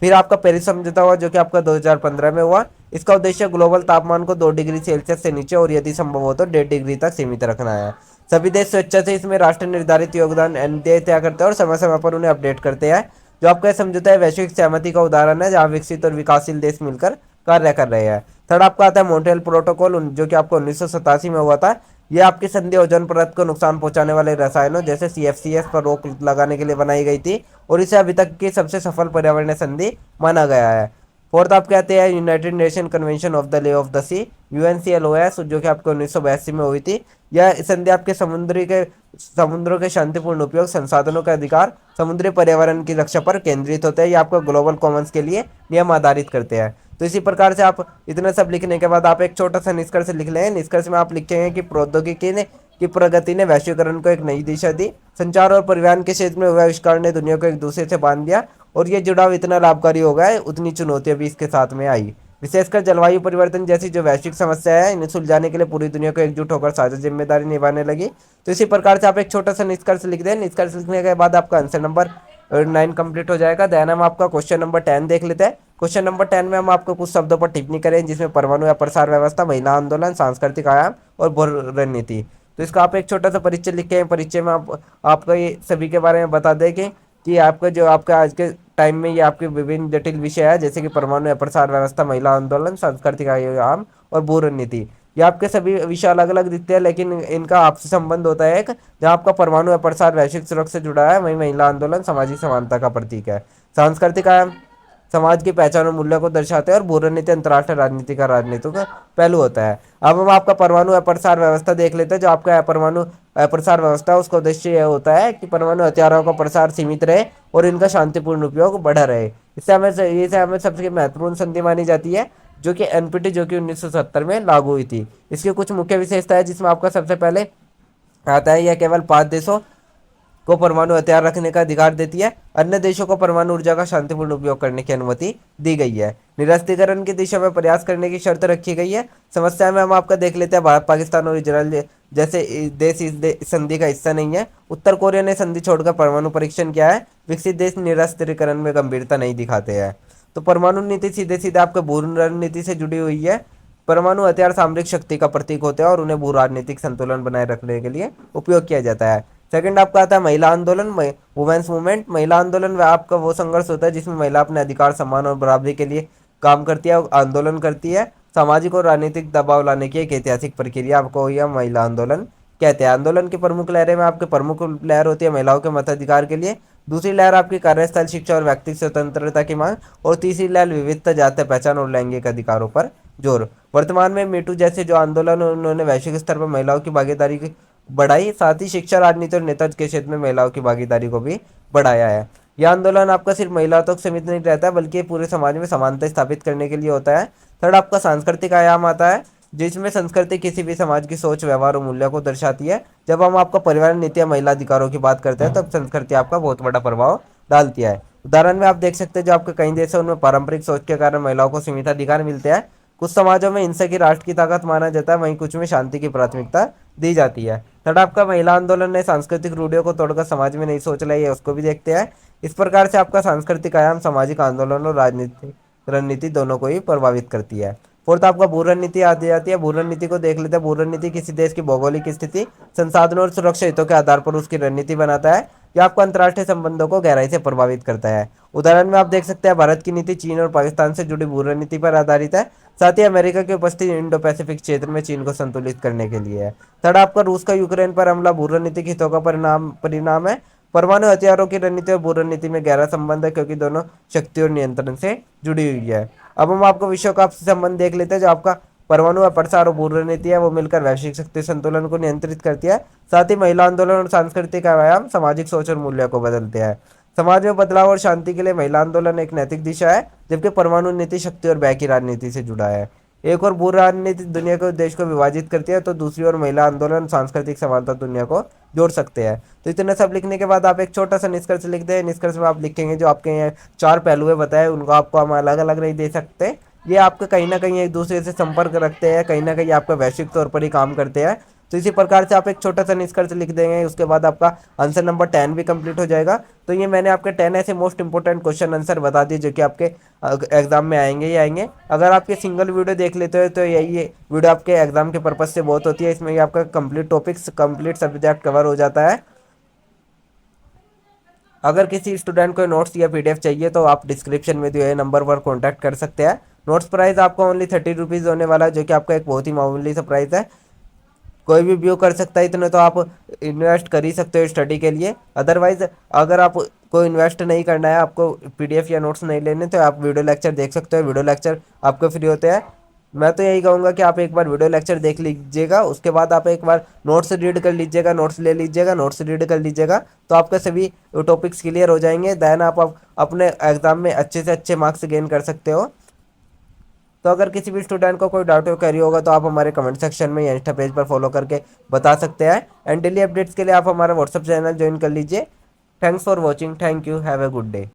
S1: फिर आपका पेरिस समझौता हुआ, जो कि आपका 2015 में हुआ। इसका उद्देश्य ग्लोबल तापमान को 2 डिग्री सेल्सियस से नीचे और यदि संभव हो तो 1.5 डिग्री तक सीमित रखना है। सभी देश स्वेच्छा से इसमें राष्ट्र निर्धारित योगदान एनडीए तय करते हैं और समय समय पर उन्हें अपडेट करते हैं। जो आपका यह समझौता है वैश्विक सहमति का उदाहरण है, जहां विकसित और विकासशील देश मिलकर कार्य कर रहे हैं। थर्ड आपका आता है मॉन्ट्रियल प्रोटोकॉल, जो कि आपको 1987 में हुआ था। यह आपकी संधि ओजोन परत को नुकसान पहुंचाने वाले रसायनों जैसे सीएफसीएस पर रोक लगाने के लिए बनाई गई थी, और इसे अभी तक की सबसे सफल पर्यावरणीय संधि माना गया है। फोर्थ आप कहते हैं United Nation Convention of the Law of the Sea, UNCLOS, जो कि आपको 1982 में हुई थी। यह संधि आपके समुद्रों के शांतिपूर्ण उपयोग, संसाधनों का अधिकार, समुद्री पर्यावरण की रक्षा पर केंद्रित होते हैं। ये आपको ग्लोबल कॉमन्स के लिए नियम आधारित करते हैं। तो इसी प्रकार से आप इतना सब लिखने के बाद आप एक छोटा सा निष्कर्ष लिख लें। निष्कर्ष में आप लिखेंगे कि प्रौद्योगिकी ने की प्रगति ने वैश्वीकरण को एक नई दिशा दी। संचार और परिवहन के क्षेत्र में हुए आविष्कार ने दुनिया को एक दूसरे से बांध दिया, और ये जुड़ाव इतना लाभकारी हो गया है, उतनी चुनौतियां भी इसके साथ में आई। विशेषकर जलवायु परिवर्तन जैसी जो वैश्विक समस्या है, इन्हें सुलझाने के लिए पूरी दुनिया को एकजुट होकर साझा जिम्मेदारी निभाने लगी। तो इसी प्रकार से आप एक छोटा सा निष्कर्ष लिख दें। निष्कर्ष लिखने के बाद आपका आंसर नंबर 9 कंप्लीट हो जाएगा। देन हम आपका क्वेश्चन नंबर 10 देख लेते हैं। क्वेश्चन नंबर 10 में हम आपको कुछ शब्दों पर टिप्पणी करें, जिसमें परमाणु या प्रसार व्यवस्था, महिला आंदोलन, सांस्कृतिक आयाम और बहु रणनीति। तो इसका आप एक छोटा सा परिचय लिख के परिचय में आप आपको ये सभी के बारे में बता दें कि आपका जो आपका आज के टाइम में ये आपके विभिन्न जटिल विषय है, जैसे कि परमाणु या प्रसार व्यवस्था, महिला आंदोलन, सांस्कृतिक आयाम और भू रणनीति। ये आपके सभी विषय अलग अलग दिखते हैं, लेकिन इनका आपसी संबंध होता है एक, जहाँ आपका परमाणु या प्रसार वैश्विक सुरक्षा से जुड़ा है, वहीं महिला आंदोलन सामाजिक समानता का प्रतीक है। सांस्कृतिक आयाम समाज की पहचान और मूल्य को दर्शाते हैं, और भू रणनीति अंतर्राष्ट्रीय राजनीति का राजनीतिक पहलू होता है। अब हम आपका परमाणु अप्रसार व्यवस्था देख लेते हैं। जो आपका परमाणु अप्रसार व्यवस्था, उसका उद्देश्य यह होता है कि परमाणु हथियारों का प्रसार सीमित रहे और इनका शांतिपूर्ण उपयोग बढ़ा रहे। इसे हमें सबसे महत्वपूर्ण संधि मानी जाती है, जो कि एनपीटी, जो कि 1970 में लागू हुई थी। इसकी कुछ मुख्य विशेषता है, जिसमें आपका सबसे पहले आता है यह केवल 5 देशों को परमाणु हथियार रखने का अधिकार देती है। अन्य देशों को परमाणु ऊर्जा का शांतिपूर्ण उपयोग करने की अनुमति दी गई है। निरस्त्रीकरण की दिशा में प्रयास करने की शर्त रखी गई है। समस्या में हम आपका देख लेते हैं, भारत, पाकिस्तान और इजराइल जैसे देश इस संधि का हिस्सा नहीं है। उत्तर कोरिया ने संधि छोड़कर परमाणु परीक्षण किया है। विकसित देश निरस्त्रीकरण में गंभीरता नहीं दिखाते हैं। तो परमाणु नीति सीधे सीधे आपके भू रणनीति से जुड़ी हुई है। परमाणु हथियार सामरिक शक्ति का प्रतीक होते हैं और उन्हें भू राजनीतिक संतुलन बनाए रखने के लिए उपयोग किया जाता है। सेकंड आपका आता है महिला आंदोलन, वुमेन्स मूवमेंट। महिला आंदोलन वह आपका वो संघर्ष होता है जिसमें महिला अपने अधिकार, सम्मान और बराबरी के लिए काम करती है, आंदोलन करती है। सामाजिक और राजनीतिक दबाव लाने की एक ऐतिहासिक प्रक्रिया आपको यह महिला आंदोलन कहते हैं। आंदोलन की प्रमुख लहरें में आपके प्रमुख लहर होती है महिलाओं के मताधिकार के लिए। दूसरी लहर आपकी कार्यस्थल शिक्षा और व्यक्तिगत स्वतंत्रता की मांग, और तीसरी लहर विविधता, जातीय पहचान और लैंगिक अधिकारों पर जोर। वर्तमान में मीटू जैसे जो आंदोलन, उन्होंने वैश्विक स्तर पर महिलाओं की भागीदारी बढ़ाई, साथ ही शिक्षा, राजनीति और नेतृत्व के क्षेत्र में महिलाओं की भागीदारी को भी बढ़ाया है। यह आंदोलन आपका सिर्फ महिलाओं तक सीमित नहीं रहता है, बल्कि पूरे समाज में समानता स्थापित करने के लिए होता है। थर्ड आपका सांस्कृतिक आयाम आता है, जिसमें संस्कृति किसी भी समाज की सोच, व्यवहार और मूल्य को दर्शाती है। जब हम आपका परिवार नीति या महिला अधिकारों की बात करते हैं, तब संस्कृति आपका बहुत बड़ा प्रभाव डालती है। उदाहरण में आप देख सकते हैं, जो आपके कई देश है उनमें पारंपरिक सोच के कारण महिलाओं को सीमित अधिकार मिलते हैं। कुछ समाजों में हिंसा की राष्ट्र की ताकत माना जाता है, वहीं कुछ में शांति की प्राथमिकता दी जाती है। थर्ड आपका महिला आंदोलन ने सांस्कृतिक रूढ़ियों को तोड़कर समाज में नई सोच लाई है, उसको भी देखते हैं। इस प्रकार से आपका सांस्कृतिक आयाम सामाजिक आंदोलन और राजनीतिक रणनीति दोनों को ही प्रभावित करती है। फोर्थ आपका भू रणनीति आती जाती है। भू रणनीति को देख लेते हैं। भू रणनीति किसी देश की भौगोलिक स्थिति, संसाधनों और सुरक्षा हितों के आधार पर उसकी रणनीति बनाता है। यह आपको अंतर्राष्ट्रीय संबंधों को गहराई से प्रभावित करता है। उदाहरण में आप देख सकते हैं, भारत की नीति चीन और पाकिस्तान से जुड़ी भू रणनीति पर आधारित है। साथ ही अमेरिका की उपस्थिति इंडो पैसिफिक क्षेत्र में चीन को संतुलित करने के लिए है। थर्ड आपका रूस का यूक्रेन पर हमला भू रणनीतिक हितों का परिणाम है। परमाणु हथियारों की रणनीति और भू रणनीति में गहरा संबंध है, क्योंकि दोनों शक्ति और नियंत्रण से जुड़ी हुई है। अब हम आपको विश्व का आपसी संबंध देख लेते हैं। जो आपका परमाणु अप्रसार और पूर्व नीति है वो मिलकर वैश्विक शक्ति संतुलन को नियंत्रित करती है। साथ ही महिला आंदोलन और सांस्कृतिक आयाम सामाजिक सोच और मूल्यों को बदलते हैं। समाज में बदलाव और शांति के लिए महिला आंदोलन एक नैतिक दिशा है, जबकि परमाणु नीति शक्ति और व्यय की राजनीति से जुड़ा है। एक और भू राजनीति दुनिया के देश को विभाजित करती है, तो दूसरी ओर महिला आंदोलन सांस्कृतिक समानता दुनिया को जोड़ सकते हैं। तो इतना सब लिखने के बाद आप एक छोटा सा निष्कर्ष लिख दें। निष्कर्ष में आप लिखेंगे जो आपके यहाँ चार पहलुएं बताए उनको आपको हम अलग अलग नहीं दे सकते। ये आपके कहीं ना कहीं एक दूसरे से संपर्क रखते हैं, कहीं ना कहीं आपका वैश्विक तौर पर ही काम करते हैं। तो इसी प्रकार से आप एक छोटा सा निष्कर्ष लिख देंगे, उसके बाद आपका आंसर नंबर 10 भी कंप्लीट हो जाएगा। तो ये मैंने आपके 10 ऐसे मोस्ट इंपोर्टेंट क्वेश्चन आंसर बता दिए जो कि आपके एग्जाम में आएंगे ही आएंगे। अगर आप ये सिंगल वीडियो देख लेते हो तो यही ये वीडियो आपके एग्जाम के पर्पज से बहुत होती है। इसमें ये आपका complete topics complete subject cover हो जाता है। अगर किसी स्टूडेंट को नोट्स या पीडीएफ चाहिए तो आप डिस्क्रिप्शन में दिए नंबर पर कॉन्टैक्ट कर सकते हैं। नोट्स प्राइस आपको ओनली 30 रुपीज़ होने वाला है, जो कि आपका एक बहुत ही मामूली सा प्राइस है। कोई भी व्यू कर सकता है, इतने तो आप इन्वेस्ट कर ही सकते हो स्टडी के लिए। अदरवाइज अगर आप को इन्वेस्ट नहीं करना है, आपको पीडीएफ या नोट्स नहीं लेने, तो आप वीडियो लेक्चर देख सकते हो। वीडियो लेक्चर आपको फ्री होते हैं। मैं तो यही कहूँगा कि आप एक बार वीडियो लेक्चर देख लीजिएगा, उसके बाद आप एक बार नोट्स रीड कर लीजिएगा, नोट्स ले लीजिएगा, नोट्स रीड कर लीजिएगा, तो आपके सभी टॉपिक्स क्लियर हो जाएंगे। देन आप अपने एग्जाम में अच्छे से अच्छे मार्क्स गेन कर सकते हो। तो अगर किसी भी स्टूडेंट को कोई डाउट या क्वेरी होगा तो आप हमारे कमेंट सेक्शन में या इंस्टा पेज पर फॉलो करके बता सकते हैं। एंड डेली अपडेट्स के लिए आप हमारा व्हाट्सअप चैनल ज्वाइन कर लीजिए। Thanks for watching. Thank you. Have a good day.